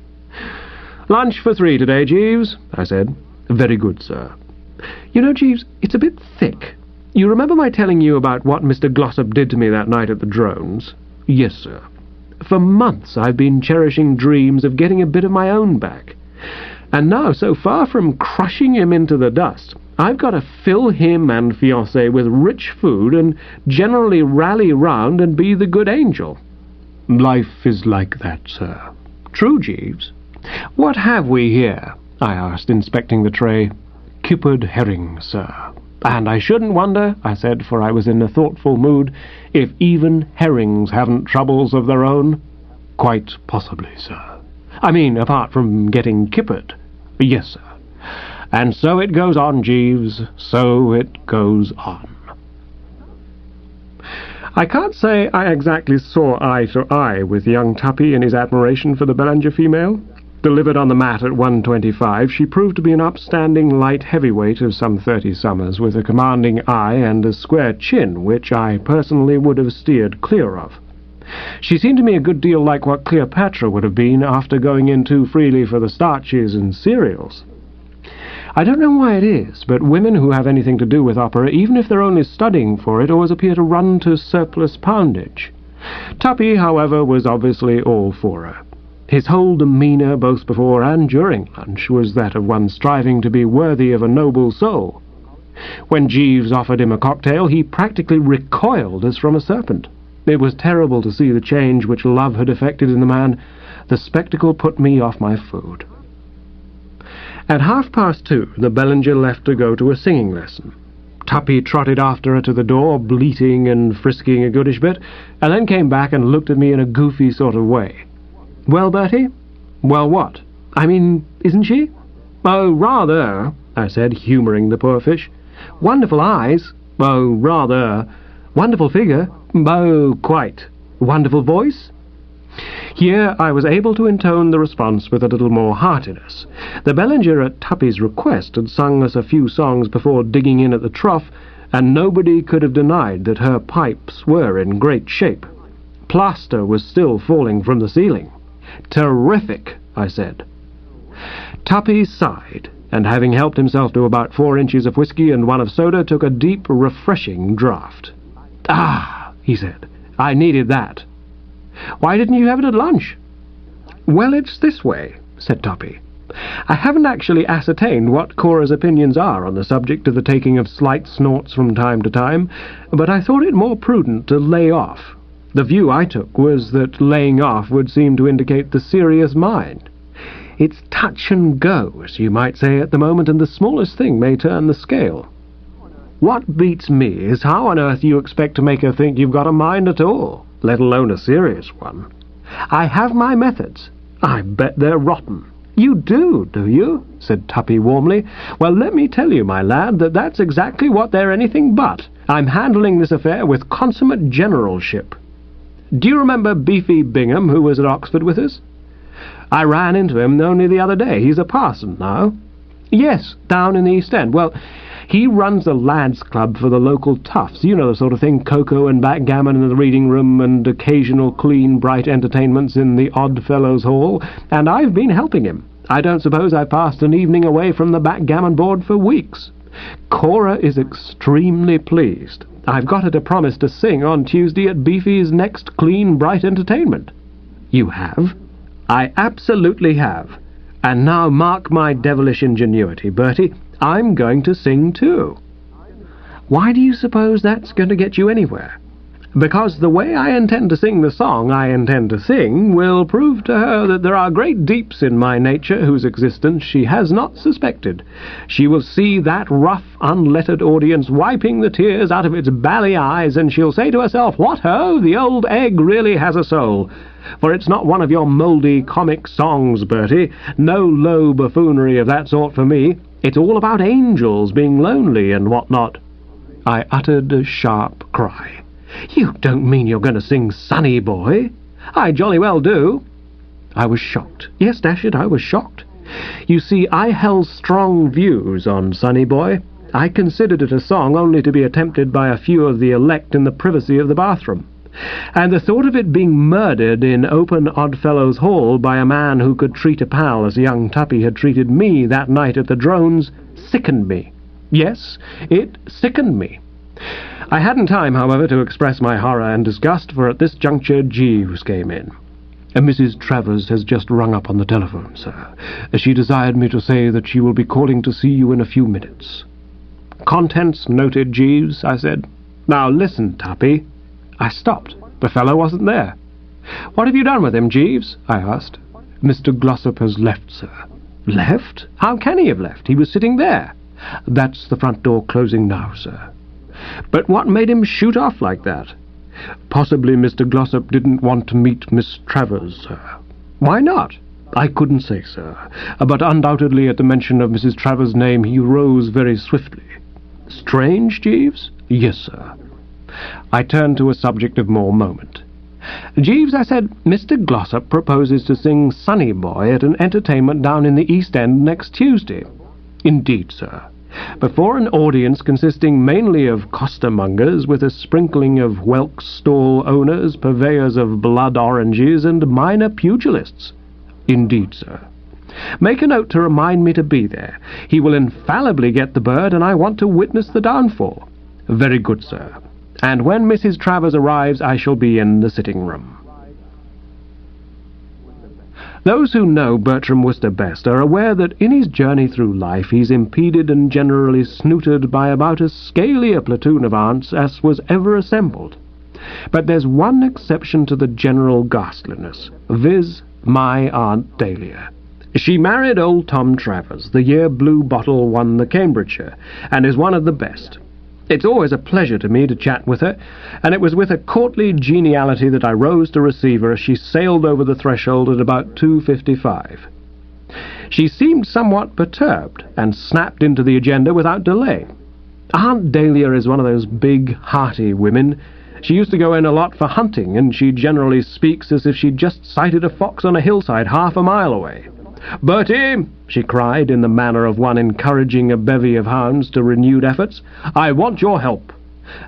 Lunch for 3 today, Jeeves, I said. Very good, sir. You know, Jeeves, it's a bit thick. You remember my telling you about what Mr. Glossop did to me that night at the drones? Yes, sir. For months I've been cherishing dreams of getting a bit of my own back. And now, so far from crushing him into the dust, I've got to fill him and fiancé with rich food and generally rally round and be the good angel. Life is like that, sir. True, Jeeves. What have we here? I asked, inspecting the tray. Kippered herring, sir. And I shouldn't wonder, I said, for I was in a thoughtful mood, if even herrings haven't troubles of their own. Quite possibly, sir. I mean, apart from getting kippered. Yes, sir. And so it goes on, Jeeves, so it goes on. I can't say I exactly saw eye to eye with young Tuppy in his admiration for the Bellinger female. Delivered on the mat at 1:25, she proved to be an upstanding light heavyweight of some 30 summers, with a commanding eye and a square chin, which I personally would have steered clear of. She seemed to me a good deal like what Cleopatra would have been after going in too freely for the starches and cereals. I don't know why it is, but women who have anything to do with opera, even if they're only studying for it, always appear to run to surplus poundage. Tuppy, however, was obviously all for her. His whole demeanour, both before and during lunch, was that of one striving to be worthy of a noble soul. When Jeeves offered him a cocktail, he practically recoiled as from a serpent. It was terrible to see the change which love had effected in the man. The spectacle put me off my food. At 2:30, the Bellinger left to go to a singing lesson. Tuppy trotted after her to the door, bleating and frisking a goodish bit, and then came back and looked at me in a goofy sort of way. Well, Bertie? Well, what? I mean, isn't she? Oh, rather, I said, humouring the poor fish. Wonderful eyes? Oh, rather. Wonderful figure? Oh, quite. Wonderful voice? Here I was able to intone the response with a little more heartiness. The Bellinger, at Tuppy's request, had sung us a few songs before digging in at the trough, and nobody could have denied that her pipes were in great shape. Plaster was still falling from the ceiling. Terrific, I said. Tuppy sighed, and having helped himself to about 4 inches of whisky and 1 of soda, took a deep, refreshing draught. Ah, he said, I needed that. Why didn't you have it at lunch? Well, it's this way, said Tuppy. I haven't actually ascertained what Cora's opinions are on the subject of the taking of slight snorts from time to time, but I thought it more prudent to lay off. The view I took was that laying off would seem to indicate the serious mind. It's touch and go, as you might say at the moment, and the smallest thing may turn the scale. What beats me is how on earth you expect to make her think you've got a mind at all, let alone a serious one. I have my methods. I bet they're rotten. "You do you?" said Tuppy warmly. "Well, let me tell you, my lad, that's exactly what they're anything but. I'm handling this affair with consummate generalship. Do you remember Beefy Bingham, who was at Oxford with us? I ran into him only the other day. He's a parson now." "Yes, down in the East End. Well, he runs a lads' club for the local toughs. You know the sort of thing, cocoa and backgammon in the reading room and occasional clean, bright entertainments in the Odd Fellows' Hall, and I've been helping him. I don't suppose I passed an evening away from the backgammon board for weeks. Cora is extremely pleased. I've got her to promise to sing on Tuesday at Beefy's next clean, bright entertainment." "You have?" "I absolutely have. And now mark my devilish ingenuity, Bertie. I'm going to sing too." "Why do you suppose that's going to get you anywhere?" "Because the way I intend to sing the song I intend to sing will prove to her that there are great deeps in my nature whose existence she has not suspected. She will see that rough, unlettered audience wiping the tears out of its bally eyes, and she'll say to herself, 'What ho, the old egg really has a soul.' For it's not one of your mouldy comic songs, Bertie. No low buffoonery of that sort for me. It's all about angels being lonely and what not." I uttered a sharp cry. "You don't mean you're going to sing Sonny Boy?" "I jolly well do." I was shocked. Yes, dash it, I was shocked. You see, I held strong views on Sonny Boy. I considered it a song only to be attempted by a few of the elect in the privacy of the bathroom. And the thought of it being murdered in open Oddfellows Hall by a man who could treat a pal as young Tuppy had treated me that night at the Drones sickened me. Yes, it sickened me. I hadn't time, however, to express my horror and disgust, for at this juncture Jeeves came in. "Mrs. Travers has just rung up on the telephone, sir. She desired me to say that she will be calling to see you in a few minutes." "Contents noted, Jeeves," I said. "Now listen, Tuppy." I stopped. The fellow wasn't there. "What have you done with him, Jeeves?" I asked. "Mr. Glossop has left, sir." "Left? How can he have left? He was sitting there." "That's the front door closing now, sir." "But what made him shoot off like that?" "Possibly Mr. Glossop didn't want to meet Miss Travers, sir." "Why not?" "I couldn't say, sir. But undoubtedly at the mention of Mrs. Travers' name he rose very swiftly." "Strange, Jeeves?" "Yes, sir." I turned to a subject of more moment. "Jeeves," I said, "Mr. Glossop proposes to sing Sonny Boy at an entertainment down in the East End next Tuesday." "Indeed, sir." "Before an audience consisting mainly of costermongers, with a sprinkling of whelk stall owners, purveyors of blood oranges, and minor pugilists." "Indeed, sir." "Make a note to remind me to be there. He will infallibly get the bird, and I want to witness the downfall." "Very good, sir. And when Mrs. Travers arrives, I shall be in the sitting-room." Those who know Bertram Wooster best are aware that in his journey through life he's impeded and generally snooted by about as scaly a platoon of aunts as was ever assembled. But there's one exception to the general ghastliness, viz. my Aunt Dahlia. She married old Tom Travers the year Blue Bottle won the Cambridgeshire, and is one of the best. It's always a pleasure to me to chat with her, and it was with a courtly geniality that I rose to receive her as she sailed over the threshold at about 2:55. She seemed somewhat perturbed, and snapped into the agenda without delay. Aunt Dahlia is one of those big, hearty women. She used to go in a lot for hunting, and she generally speaks as if she'd just sighted a fox on a hillside half a mile away. "Bertie," she cried, in the manner of one encouraging a bevy of hounds to renewed efforts, "I want your help."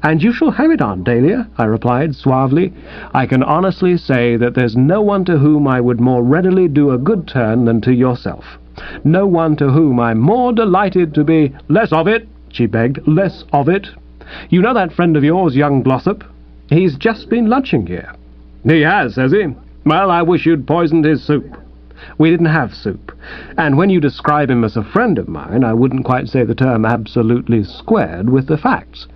"And you shall have it, Aunt Dahlia," I replied suavely. "I can honestly say that there's no one to whom I would more readily do a good turn than to yourself. No one to whom I'm more delighted to be—" "Less of it," she begged, "less of it. You know that friend of yours, young Glossop? He's just been lunching here." "He has he? Well, I wish you'd poisoned his soup." "We didn't have soup. And when you describe him as a friend of mine, I wouldn't quite say the term absolutely squared with the facts.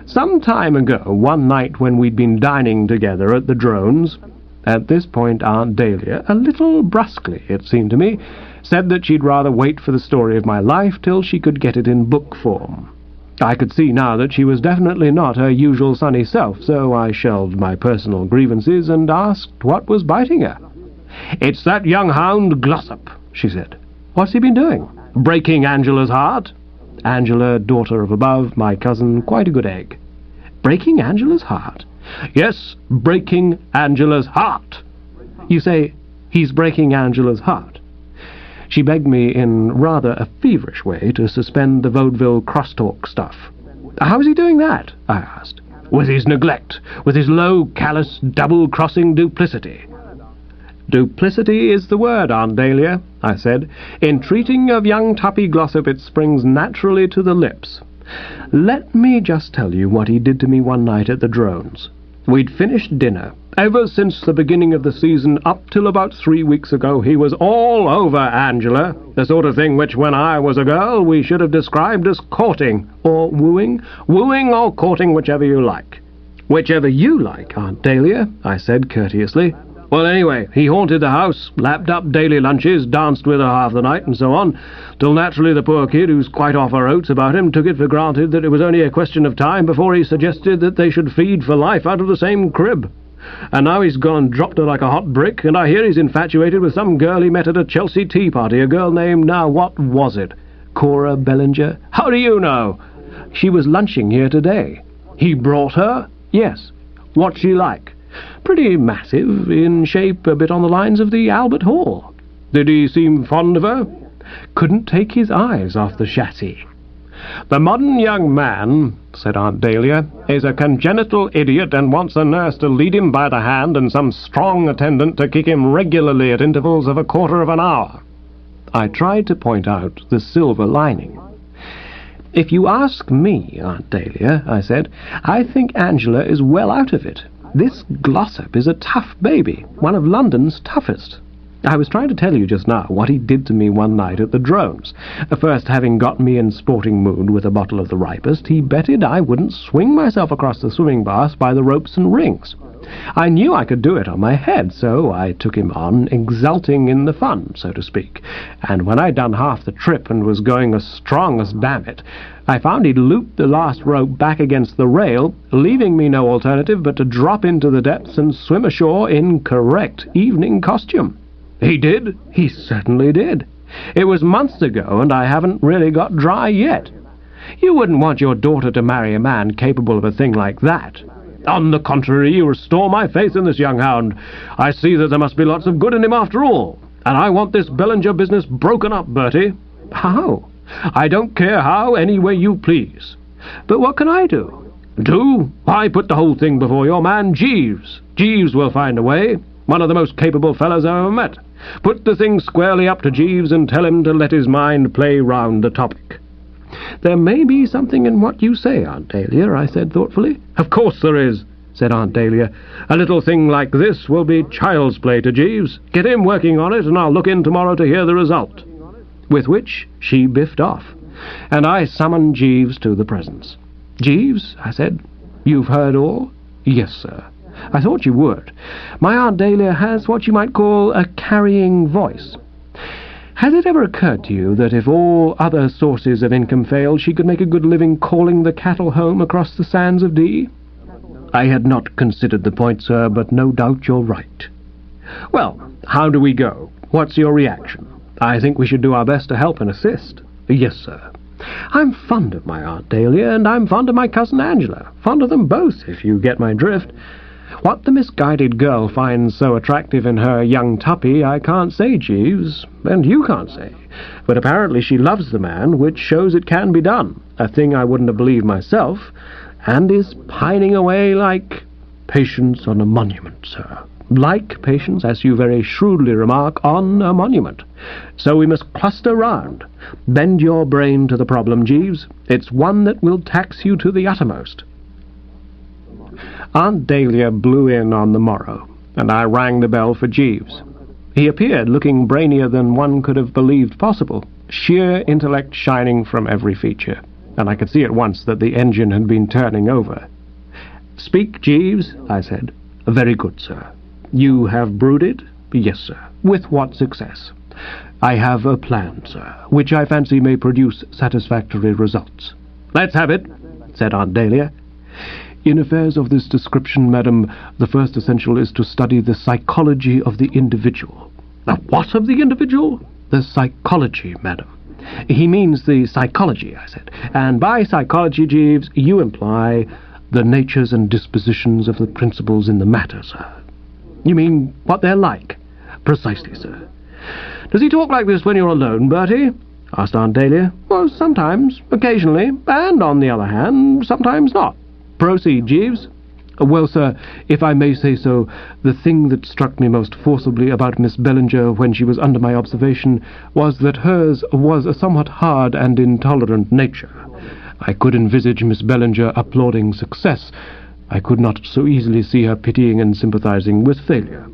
Some time ago, one night when we'd been dining together at the Drones," at this point Aunt Dahlia, a little brusquely, it seemed to me, said that she'd rather wait for the story of my life till she could get it in book form. I could see now that she was definitely not her usual sunny self, so I shelved my personal grievances and asked what was biting her. "It's that young hound Glossop. she said. "What's he been doing?" "Breaking Angela's heart." Angela, daughter of above, my cousin, quite a good egg. "Breaking Angela's heart?" "Yes, breaking Angela's heart." "You say he's breaking Angela's heart?" She begged me in rather a feverish way to suspend the vaudeville crosstalk stuff. "How is he doing that?" I asked. "With his neglect, with his low, callous, double-crossing duplicity." "Duplicity is the word, Aunt Dahlia," I said. "In treating of young Tuppy Glossop it springs naturally to the lips. Let me just tell you what he did to me one night at the Drones. We'd finished dinner. Ever since the beginning of the season, up till about 3 weeks ago, he was all over Angela, the sort of thing which, when I was a girl, we should have described as courting, or wooing or courting, whichever you like." "Whichever you like, Aunt Dahlia," I said courteously. "Well, anyway, he haunted the house, lapped up daily lunches, danced with her half the night, and so on, till naturally the poor kid, who's quite off her oats about him, took it for granted that it was only a question of time before he suggested that they should feed for life out of the same crib. And now he's gone and dropped her like a hot brick, and I hear he's infatuated with some girl he met at a Chelsea tea party, a girl named, now what was it? Cora Bellinger? How do you know? She was lunching here today." "He brought her?" "Yes." "What's she like?" "Pretty massive, in shape a bit on the lines of the Albert Hall." "Did he seem fond of her?" "Couldn't take his eyes off the chassis." "The modern young man," said Aunt Dahlia, "is a congenital idiot and wants a nurse to lead him by the hand and some strong attendant to kick him regularly at intervals of a quarter of an hour." I tried to point out the silver lining. "If you ask me, Aunt Dahlia," I said, "I think Angela is well out of it. This Glossop is a tough baby, one of London's toughest. I was trying to tell you just now what he did to me one night at the Drones. First, having got me in sporting mood with a bottle of the ripest, he betted I wouldn't swing myself across the swimming bath by the ropes and rings. I knew I could do it on my head, so I took him on, exulting in the fun, so to speak, and when I'd done half the trip and was going as strong as damn it, I found he'd looped the last rope back against the rail, leaving me no alternative but to drop into the depths and swim ashore in correct evening costume. He did. He certainly did. It was months ago, and I haven't really got dry yet. You wouldn't want your daughter to marry a man capable of a thing like that. On the contrary, you restore my faith in this young hound. I see that there must be lots of good in him after all, and I want this Bellinger business broken up, Bertie." "How?" "I don't care how, any way you please." "But what can I do?" "Do? Why, put the whole thing before your man Jeeves. Jeeves will find a way. One of the most capable fellows I've ever met. Put the thing squarely up to Jeeves and tell him to let his mind play round the topic." "There may be something in what you say, Aunt Dahlia," I said thoughtfully. "Of course there is," said Aunt Dahlia. "A little thing like this will be child's play to Jeeves. Get him working on it, and I'll look in tomorrow to hear the result." With which she biffed off, and I summoned Jeeves to the presence. "Jeeves," I said, "you've heard all?" "Yes, sir." "I thought you would. My Aunt Dahlia has what you might call a carrying voice. Has it ever occurred to you that if all other sources of income failed, she could make a good living calling the cattle home across the sands of Dee?" "I had not considered the point, sir, but no doubt you're right." "Well, how do we go? What's your reaction? I think we should do our best to help and assist." "Yes, sir. I'm fond of my Aunt Dahlia, and I'm fond of my cousin Angela. Fond of them both, if you get my drift. What the misguided girl finds so attractive in her young Tuppy I can't say, Jeeves, and you can't say. But apparently she loves the man, which shows it can be done, a thing I wouldn't have believed myself, and is pining away like Patience on a monument, sir. Like Patience, as you very shrewdly remark, on a monument. So we must cluster round. Bend your brain to the problem, Jeeves. It's one that will tax you to the uttermost." Aunt Dahlia blew in on the morrow, and I rang the bell for Jeeves. He appeared looking brainier than one could have believed possible, sheer intellect shining from every feature, and I could see at once that the engine had been turning over. "Speak, Jeeves," I said. "Very good, sir." "You have brooded?" "Yes, sir." "With what success?" "I have a plan, sir, which I fancy may produce satisfactory results." "Let's have it," said Aunt Dahlia. "In affairs of this description, madam, the first essential is to study the psychology of the individual." "The what of the individual?" The psychology, madam. He means the psychology, I said. And by psychology, Jeeves, you imply the natures and dispositions of the principles in the matter, sir. You mean what they're like? Precisely, sir. Does he talk like this when you're alone, Bertie? Asked Aunt Dahlia. Well, sometimes, occasionally, and on the other hand, sometimes not. Proceed, Jeeves. Well, sir, if I may say so, the thing that struck me most forcibly about Miss Bellinger when she was under my observation was that hers was a somewhat hard and intolerant nature. I could envisage Miss Bellinger applauding success. I could not so easily see her pitying and sympathizing with failure.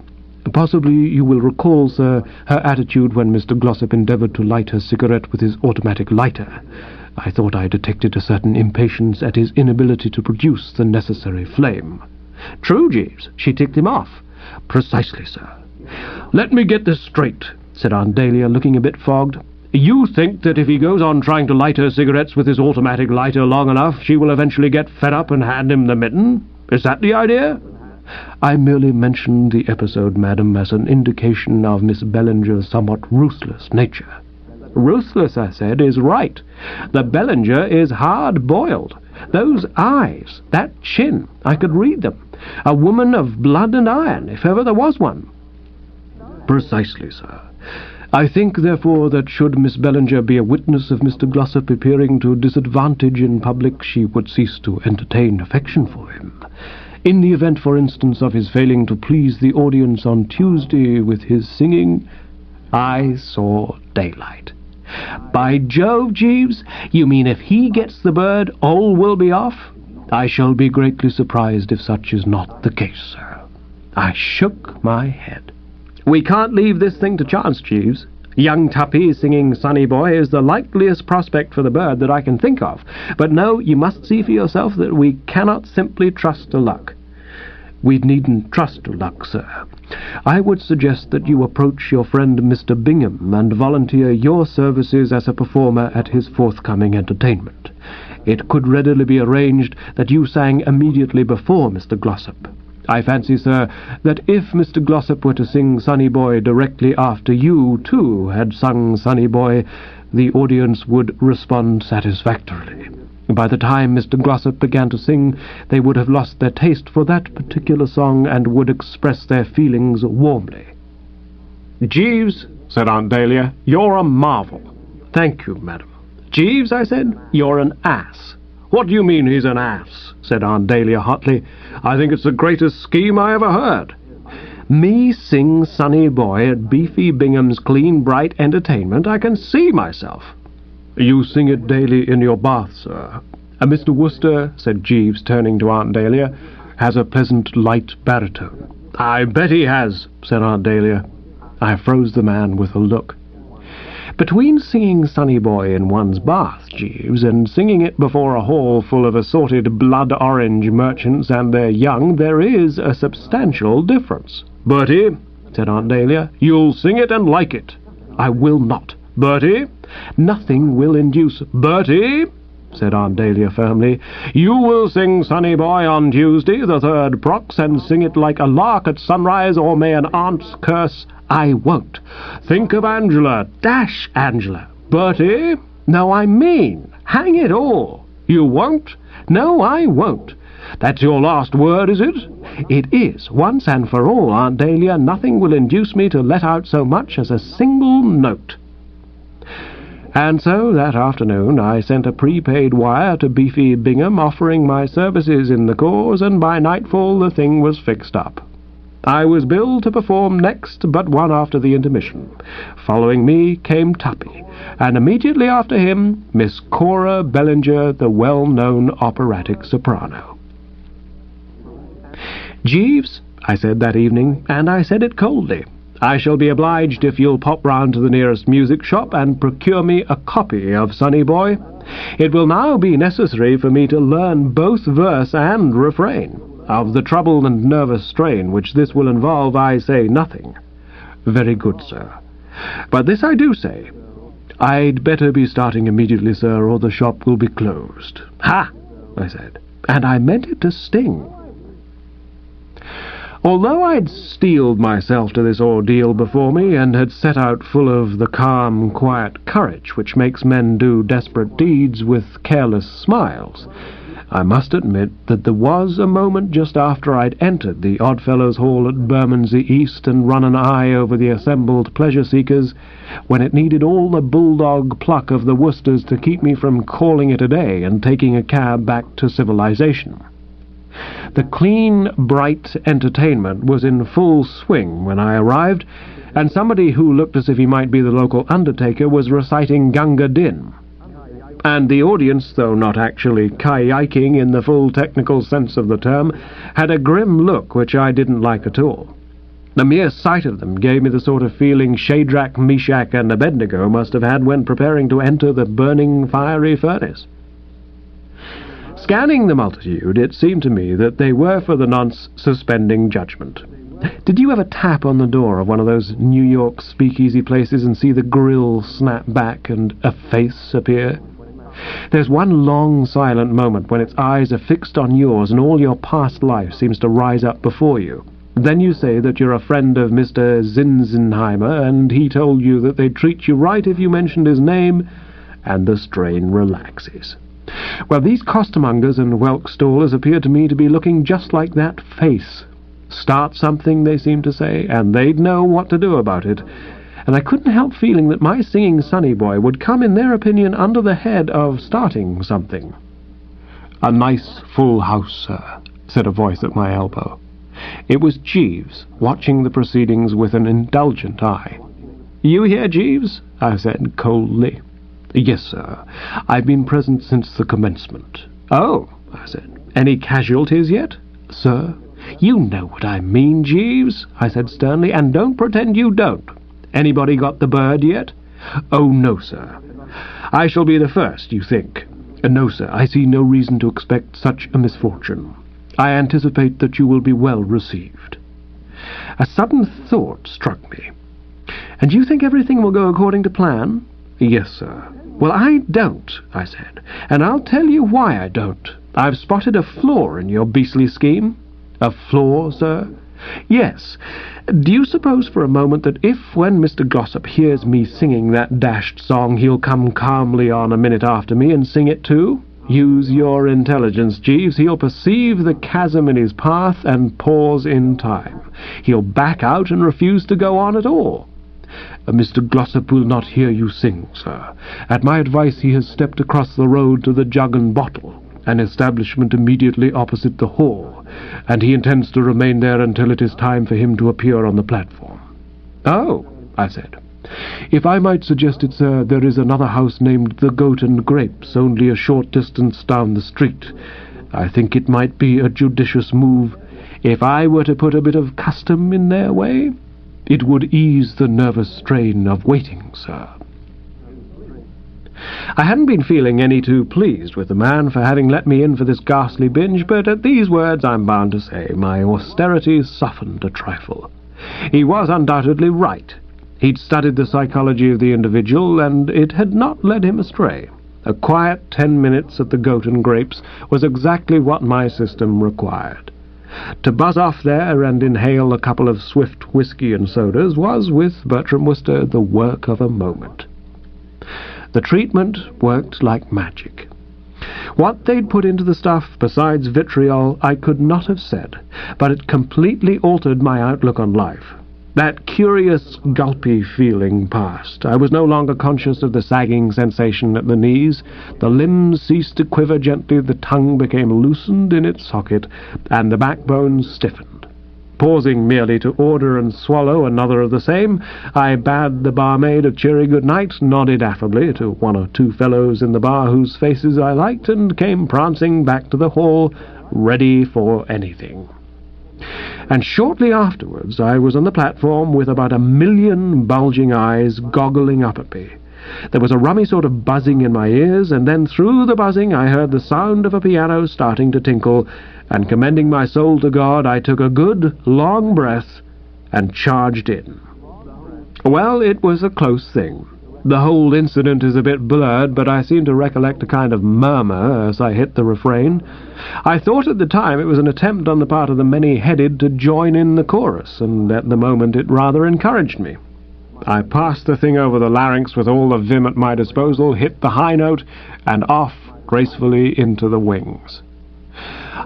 Possibly you will recall, sir, her attitude when Mr. Glossop endeavoured to light her cigarette with his automatic lighter. I thought I detected a certain impatience at his inability to produce the necessary flame. True, Jeeves, she ticked him off. Precisely, sir. Let me get this straight, said Aunt Dahlia, looking a bit fogged. You think that if he goes on trying to light her cigarettes with his automatic lighter long enough, she will eventually get fed up and hand him the mitten? Is that the idea? I merely mentioned the episode, madam, as an indication of Miss Bellinger's somewhat ruthless nature. Ruthless, I said, is right. The Bellinger is hard-boiled. Those eyes, that chin, I could read them. A woman of blood and iron, if ever there was one. Precisely, sir. I think, therefore, that should Miss Bellinger be a witness of Mr. Glossop appearing to disadvantage in public, she would cease to entertain affection for him. In the event, for instance, of his failing to please the audience on Tuesday with his singing, I saw daylight. By Jove, Jeeves, you mean if he gets the bird, all will be off? I shall be greatly surprised if such is not the case, sir. I shook my head. We can't leave this thing to chance, Jeeves. Young Tuppy singing Sonny Boy is the likeliest prospect for the bird that I can think of. But no, you must see for yourself that we cannot simply trust to luck. We needn't trust to luck, sir. I would suggest that you approach your friend Mr. Bingham and volunteer your services as a performer at his forthcoming entertainment. It could readily be arranged that you sang immediately before Mr. Glossop. I fancy, sir, that if Mr. Glossop were to sing Sonny Boy directly after you, too, had sung Sonny Boy, the audience would respond satisfactorily. By the time Mr. Glossop began to sing, they would have lost their taste for that particular song and would express their feelings warmly. Jeeves, said Aunt Dahlia, you're a marvel. Thank you, madam. Jeeves, I said, you're an ass. What do you mean he's an ass? Said Aunt Dahlia hotly. I think it's the greatest scheme I ever heard. Me sing Sonny Boy at Beefy Bingham's clean, bright entertainment, I can see myself. You sing it daily in your bath, sir. Mr. Wooster, said Jeeves, turning to Aunt Dahlia, has a pleasant light baritone. I bet he has, said Aunt Dahlia. I froze the man with a look. Between singing Sonny Boy in one's bath, Jeeves, and singing it before a hall full of assorted blood-orange merchants and their young, there is a substantial difference. Bertie, said Aunt Dahlia, you'll sing it and like it. I will not. Bertie, nothing will induce... Bertie, said Aunt Dahlia firmly, you will sing Sonny Boy on Tuesday, the 3rd Prox, and sing it like a lark at sunrise, or may an aunt's curse... I won't. Think of Angela. Dash Angela. Bertie? No, I mean. Hang it all. You won't? No, I won't. That's your last word, is it? It is. Once and for all, Aunt Dahlia, nothing will induce me to let out so much as a single note. And so, that afternoon, I sent a prepaid wire to Beefy Bingham offering my services in the cause, and by nightfall the thing was fixed up. I was billed to perform next but one after the intermission. Following me came Tuppy, and immediately after him Miss Cora Bellinger, the well-known operatic soprano. Jeeves, I said that evening, and I said it coldly, I shall be obliged if you'll pop round to the nearest music shop and procure me a copy of Sonny Boy. It will now be necessary for me to learn both verse and refrain. Of the trouble and nervous strain which this will involve, I say nothing. Very good, sir. But this I do say. I'd better be starting immediately, sir, or the shop will be closed. Ha! I said, and I meant it to sting. Although I'd steeled myself to this ordeal before me, and had set out full of the calm, quiet courage which makes men do desperate deeds with careless smiles, I must admit that there was a moment just after I'd entered the Oddfellows' Hall at Bermondsey East and run an eye over the assembled pleasure-seekers, when it needed all the bulldog pluck of the Woosters to keep me from calling it a day and taking a cab back to civilization. The clean, bright entertainment was in full swing when I arrived, and somebody who looked as if he might be the local undertaker was reciting Gunga Din. And the audience, though not actually kayaking in the full technical sense of the term, had a grim look which I didn't like at all. The mere sight of them gave me the sort of feeling Shadrach, Meshach, and Abednego must have had when preparing to enter the burning fiery furnace. Scanning the multitude, it seemed to me that they were for the nonce suspending judgment. Did you ever tap on the door of one of those New York speakeasy places and see the grill snap back and a face appear? There's one long silent moment when its eyes are fixed on yours and all your past life seems to rise up before you. Then you say that you're a friend of Mr. Zinzenheimer, and he told you that they'd treat you right if you mentioned his name, and the strain relaxes. Well, these costermongers and whelk stallers appear to me to be looking just like that face. Start something, they seem to say, and they'd know what to do about it. And I couldn't help feeling that my singing sonny boy would come, in their opinion, under the head of starting something. "A nice full house, sir," said a voice at my elbow. It was Jeeves, watching the proceedings with an indulgent eye. "You here, Jeeves?" I said coldly. "Yes, sir. I've been present since the commencement." "Oh," I said. "Any casualties yet?" "Sir?" "You know what I mean, Jeeves," I said sternly, "and don't pretend you don't. Anybody got the bird yet?" "Oh, no, sir." "I shall be the first, you think?" "No, sir. I see no reason to expect such a misfortune. I anticipate that you will be well received." A sudden thought struck me. "And you think everything will go according to plan?" "Yes, sir." "Well, I don't," I said, "and I'll tell you why I don't. I've spotted a flaw in your beastly scheme." "A flaw, sir?" "Yes. Do you suppose for a moment that if, when Mr. Glossop hears me singing that dashed song, he'll come calmly on a minute after me and sing it too? Use your intelligence, Jeeves. He'll perceive the chasm in his path and pause in time. He'll back out and refuse to go on at all." "Mr. Glossop will not hear you sing, sir. At my advice he has stepped across the road to the Jug and Bottle, an establishment immediately opposite the hall, and he intends to remain there until it is time for him to appear on the platform." "Oh," I said. "If I might suggest it, sir, there is another house named the Goat and Grapes, only a short distance down the street. I think it might be a judicious move if I were to put a bit of custom in their way. It would ease the nervous strain of waiting, sir." I hadn't been feeling any too pleased with the man for having let me in for this ghastly binge, but at these words, I'm bound to say, my austerities softened a trifle. He was undoubtedly right. He'd studied the psychology of the individual, and it had not led him astray. A quiet 10 minutes at the Goat and Grapes was exactly what my system required. To buzz off there and inhale a couple of swift whiskey and sodas was, with Bertie Wooster, the work of a moment. The treatment worked like magic. What they'd put into the stuff besides vitriol I could not have said, but it completely altered my outlook on life. That curious, gulpy feeling passed. I was no longer conscious of the sagging sensation at the knees. The limbs ceased to quiver gently, the tongue became loosened in its socket, and the backbone stiffened. Pausing merely to order and swallow another of the same, I bade the barmaid a cheery good night, nodded affably to one or two fellows in the bar whose faces I liked, and came prancing back to the hall, ready for anything. And shortly afterwards I was on the platform with about 1,000,000 bulging eyes goggling up at me. There was a rummy sort of buzzing in my ears, and then through the buzzing I heard the sound of a piano starting to tinkle, and commending my soul to God, I took a good, long breath and charged in. Well, it was a close thing. The whole incident is a bit blurred, but I seem to recollect a kind of murmur as I hit the refrain. I thought at the time it was an attempt on the part of the many-headed to join in the chorus, and at the moment it rather encouraged me. I passed the thing over the larynx with all the vim at my disposal, hit the high note, and off gracefully into the wings.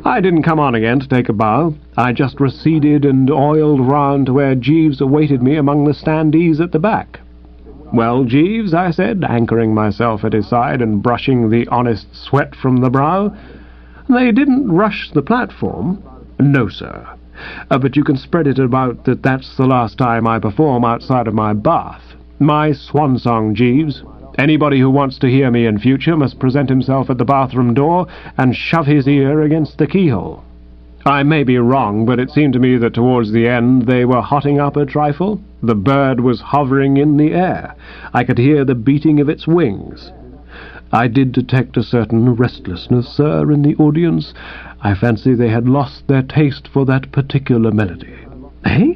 I didn't come on again to take a bow. I just receded and oiled round to where Jeeves awaited me among the standees at the back. "Well, Jeeves," I said, anchoring myself at his side and brushing the honest sweat from the brow. "They didn't rush the platform?" "No, sir. But you can spread it about that that's the last time I perform outside of my bath. My swan song, Jeeves. Anybody who wants to hear me in future must present himself at the bathroom door and shove his ear against the keyhole." I may be wrong, but it seemed to me that towards the end they were hotting up a trifle. The bird was hovering in the air. I could hear the beating of its wings. I did detect a certain restlessness, sir, in the audience. I fancy they had lost their taste for that particular melody. Eh?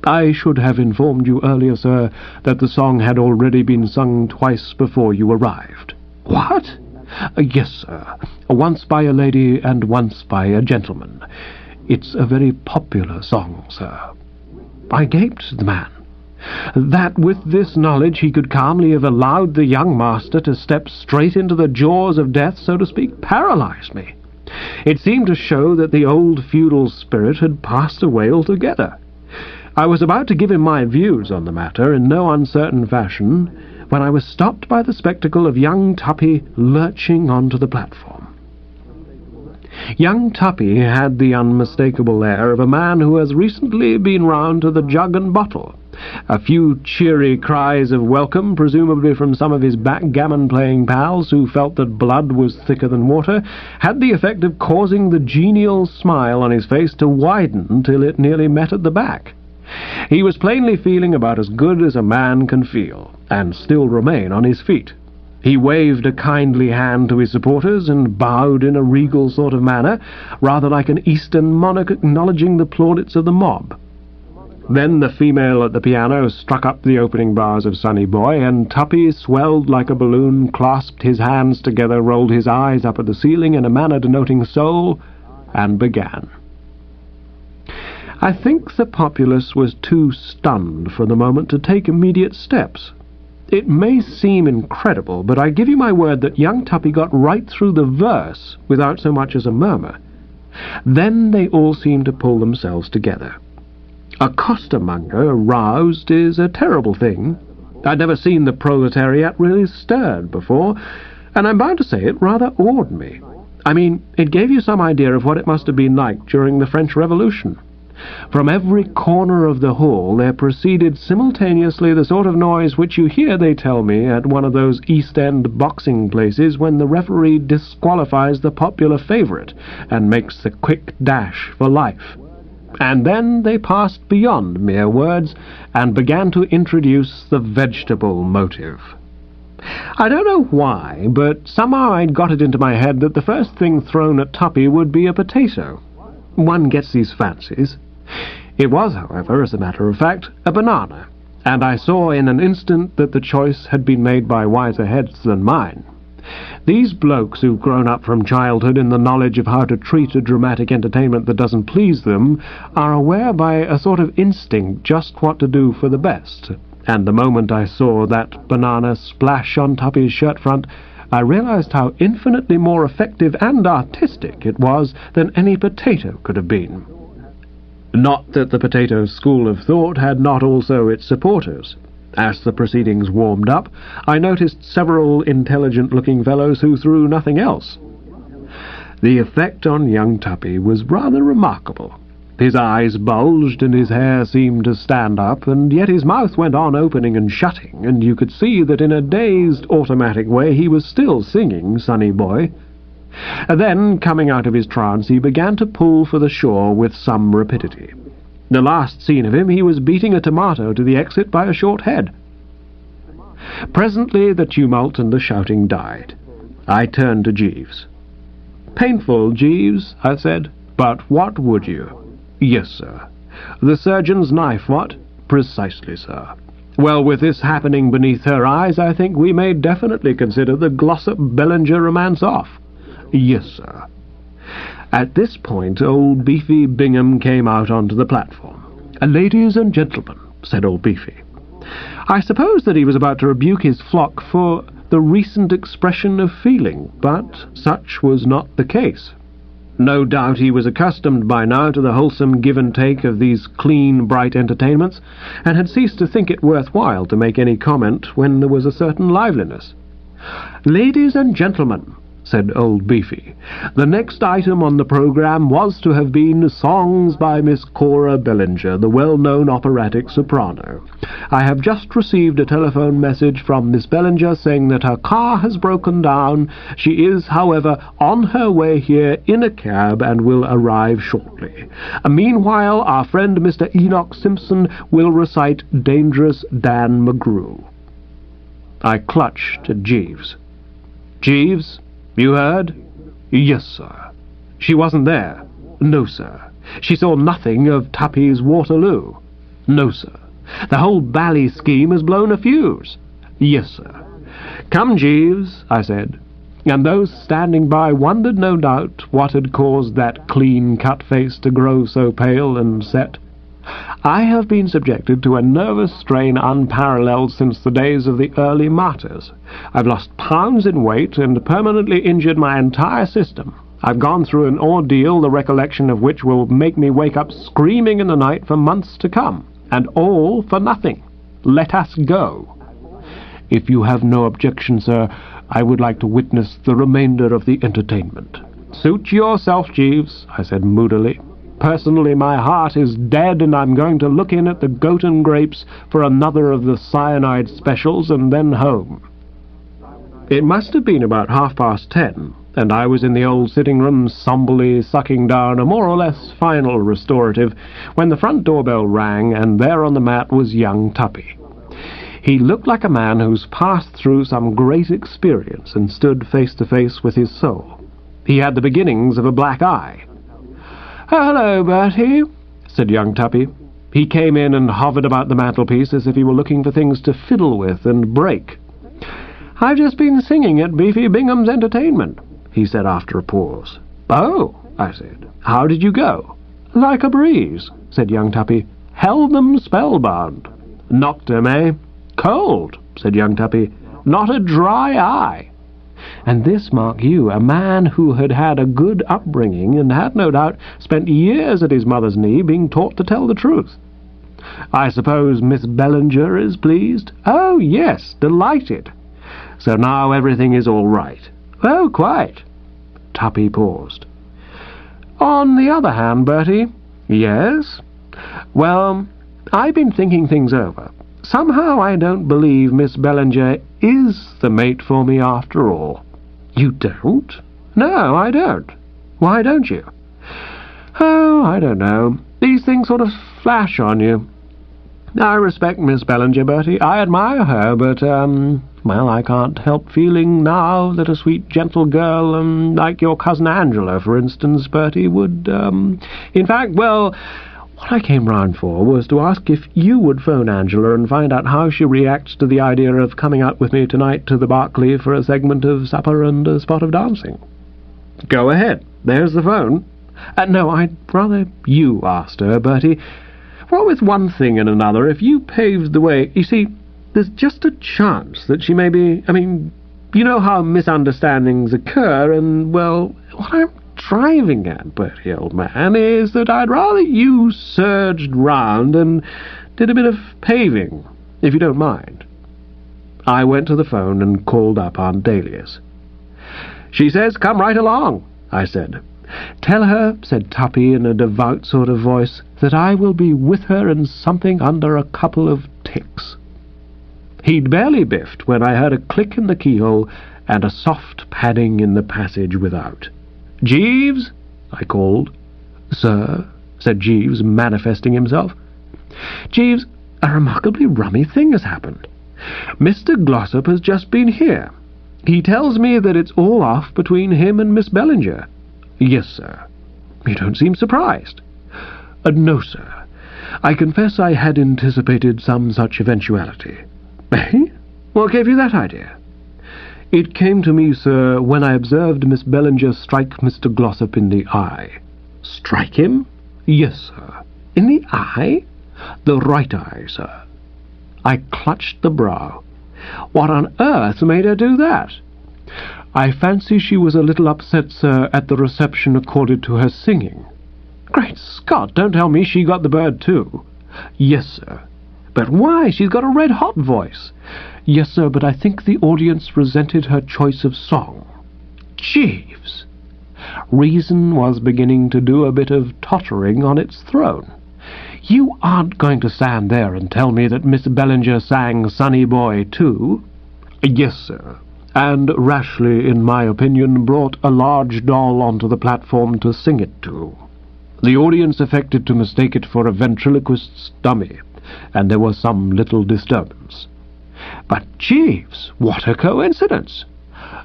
I should have informed you earlier, sir, that the song had already been sung twice before you arrived. What? Yes, sir. Once by a lady and once by a gentleman. It's a very popular song, sir. I gaped at the man. That with this knowledge he could calmly have allowed the young master to step straight into the jaws of death, so to speak, paralyzed me. It seemed to show that the old feudal spirit had passed away altogether. I was about to give him my views on the matter in no uncertain fashion, when I was stopped by the spectacle of young Tuppy lurching onto the platform. Young Tuppy had the unmistakable air of a man who has recently been round to the jug and bottle. A few cheery cries of welcome, presumably from some of his backgammon-playing pals who felt that blood was thicker than water, had the effect of causing the genial smile on his face to widen till it nearly met at the back. He was plainly feeling about as good as a man can feel, and still remain on his feet. He waved a kindly hand to his supporters and bowed in a regal sort of manner, rather like an Eastern monarch acknowledging the plaudits of the mob. Then the female at the piano struck up the opening bars of Sonny Boy, and Tuppy swelled like a balloon, clasped his hands together, rolled his eyes up at the ceiling in a manner denoting soul, and began. I think the populace was too stunned for the moment to take immediate steps. It may seem incredible, but I give you my word that young Tuppy got right through the verse without so much as a murmur. Then they all seemed to pull themselves together. A costermonger roused is a terrible thing. I'd never seen the proletariat really stirred before, and I'm bound to say it rather awed me. I mean, it gave you some idea of what it must have been like during the French Revolution. From every corner of the hall there proceeded simultaneously the sort of noise which you hear, they tell me, at one of those East End boxing places when the referee disqualifies the popular favourite and makes the quick dash for life. And then they passed beyond mere words and began to introduce the vegetable motive. I don't know why, but somehow I'd got it into my head that the first thing thrown at Tuppy would be a potato. One gets these fancies. It was, however, as a matter of fact, a banana, and I saw in an instant that the choice had been made by wiser heads than mine. These blokes who've grown up from childhood in the knowledge of how to treat a dramatic entertainment that doesn't please them are aware by a sort of instinct just what to do for the best, and the moment I saw that banana splash on Tuppy's shirt front, I realized how infinitely more effective and artistic it was than any potato could have been. Not that the potato school of thought had not also its supporters. As the proceedings warmed up, I noticed several intelligent-looking fellows who threw nothing else. The effect on young Tuppy was rather remarkable. His eyes bulged and his hair seemed to stand up, and yet his mouth went on opening and shutting, and you could see that in a dazed, automatic way he was still singing Sonny Boy. Then, coming out of his trance, he began to pull for the shore with some rapidity. The last seen of him, he was beating a tomato to the exit by a short head. Presently the tumult and the shouting died. I turned to Jeeves. "Painful, Jeeves," I said, "but what would you?" "Yes, sir." "The surgeon's knife, what?" "Precisely, sir." Well, with this happening beneath her eyes, I think we may definitely consider the Glossop-Bellinger romance off. Yes, sir. At this point, old Beefy Bingham came out onto the platform. Ladies and gentlemen, said old Beefy. I suppose that he was about to rebuke his flock for the recent expression of feeling, but such was not the case. No doubt he was accustomed by now to the wholesome give and take of these clean, bright entertainments, and had ceased to think it worthwhile to make any comment when there was a certain liveliness. Ladies and gentlemen, said old Beefy, the next item on the programme was to have been songs by Miss Cora Bellinger, the well-known operatic soprano. I have just received a telephone message from Miss Bellinger saying that her car has broken down. She is, however, on her way here in a cab and will arrive shortly. Meanwhile, our friend Mr. Enoch Simpson will recite Dangerous Dan McGrew. I clutched at Jeeves. Jeeves? You heard? Yes, sir. She wasn't there? No, sir. She saw nothing of Tuppy's Waterloo? No, sir. The whole bally scheme has blown a fuse? Yes, sir. Come, Jeeves, I said, and those standing by wondered no doubt what had caused that clean-cut face to grow so pale and set. I have been subjected to a nervous strain unparalleled since the days of the early martyrs. I've lost pounds in weight and permanently injured my entire system. I've gone through an ordeal, the recollection of which will make me wake up screaming in the night for months to come. And all for nothing. Let us go. If you have no objection, sir, I would like to witness the remainder of the entertainment. Suit yourself, Jeeves, I said moodily. Personally, my heart is dead, and I'm going to look in at the Goat and Grapes for another of the cyanide specials, and then home. It must have been about 10:30, and I was in the old sitting-room somberly sucking down a more or less final restorative, when the front doorbell rang, and there on the mat was young Tuppy. He looked like a man who's passed through some great experience and stood face to face with his soul. He had the beginnings of a black eye. "Hello, Bertie," said young Tuppy. He came in and hovered about the mantelpiece as if he were looking for things to fiddle with and break. "I've just been singing at Beefy Bingham's entertainment," he said after a pause. "Oh," I said. "How did you go?" "Like a breeze," said young Tuppy. "Held them spellbound." "Knocked 'em, eh?" "Cold," said young Tuppy. "Not a dry eye." And this, mark you, a man who had had a good upbringing and had no doubt spent years at his mother's knee being taught to tell the truth. "I suppose Miss Bellinger is pleased?" "Oh, yes, delighted." "So now everything is all right?" "Oh, quite." Tuppy paused. "On the other hand, Bertie..." "Yes?" "Well, I've been thinking things over. Somehow I don't believe Miss Bellinger is the mate for me after all." "You don't?" "No, I don't." "Why don't you?" "Oh, I don't know. These things sort of flash on you. I respect Miss Bellinger, Bertie. I admire her, but, well, I can't help feeling now that a sweet, gentle girl, like your cousin Angela, for instance, Bertie, would, in fact, well... What I came round for was to ask if you would phone Angela and find out how she reacts to the idea of coming out with me tonight to the Berkeley for a segment of supper and a spot of dancing." "Go ahead. There's the phone." "No, I'd rather you asked her, Bertie. What with one thing and another, if you paved the way... You see, there's just a chance that she may be... you know how misunderstandings occur, and, well, what I'm driving at, Bertie, old man, is that I'd rather you surged round and did a bit of paving, if you don't mind." I went to the phone and called up Aunt Dahlia's. "She says come right along," I said. "Tell her," said Tuppy in a devout sort of voice, "that I will be with her in something under a couple of ticks." He'd barely biffed when I heard a click in the keyhole and a soft padding in the passage without. "Jeeves?" I called. "Sir?" said Jeeves, manifesting himself. "Jeeves, a remarkably rummy thing has happened. Mr. Glossop has just been here. He tells me that it's all off between him and Miss Bellinger." "Yes, sir." "You don't seem surprised." "No, sir. I confess I had anticipated some such eventuality. Eh? What gave you that idea? It came to me, sir, when I observed Miss Bellinger strike Mr. Glossop in the eye. Strike him? Yes, sir. In the eye? The right eye, sir. I clutched the brow. What on earth made her do that? I fancy she was a little upset, sir, at the reception accorded to her singing. Great Scott, don't tell me she got the bird too. Yes, sir. But why? She's got a red-hot voice. Yes, sir, but I think the audience resented her choice of song. Jeeves! Reason was beginning to do a bit of tottering on its throne. You aren't going to stand there and tell me that Miss Bellinger sang Sonny Boy too? Yes, sir. And rashly, in my opinion, brought a large doll onto the platform to sing it to. The audience affected to mistake it for a ventriloquist's dummy, and there was some little disturbance. But, Jeeves, what a coincidence!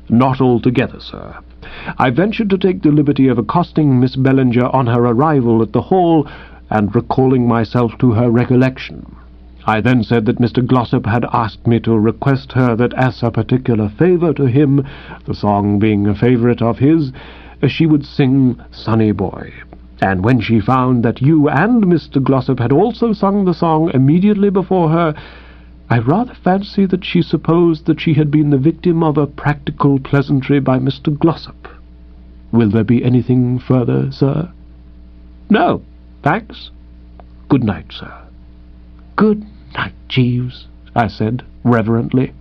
Not altogether, sir. I ventured to take the liberty of accosting Miss Bellinger on her arrival at the hall and recalling myself to her recollection. I then said that Mr. Glossop had asked me to request her that as a particular favour to him, the song being a favourite of his, she would sing Sonny Boy. And when she found that you and Mr. Glossop had also sung the song immediately before her, I rather fancy that she supposed that she had been the victim of a practical pleasantry by Mr. Glossop. Will there be anything further, sir? No, thanks. Good night, sir. Good night, Jeeves, I said reverently.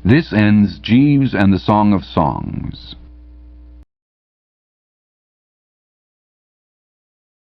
This ends Jeeves and the Song of Songs.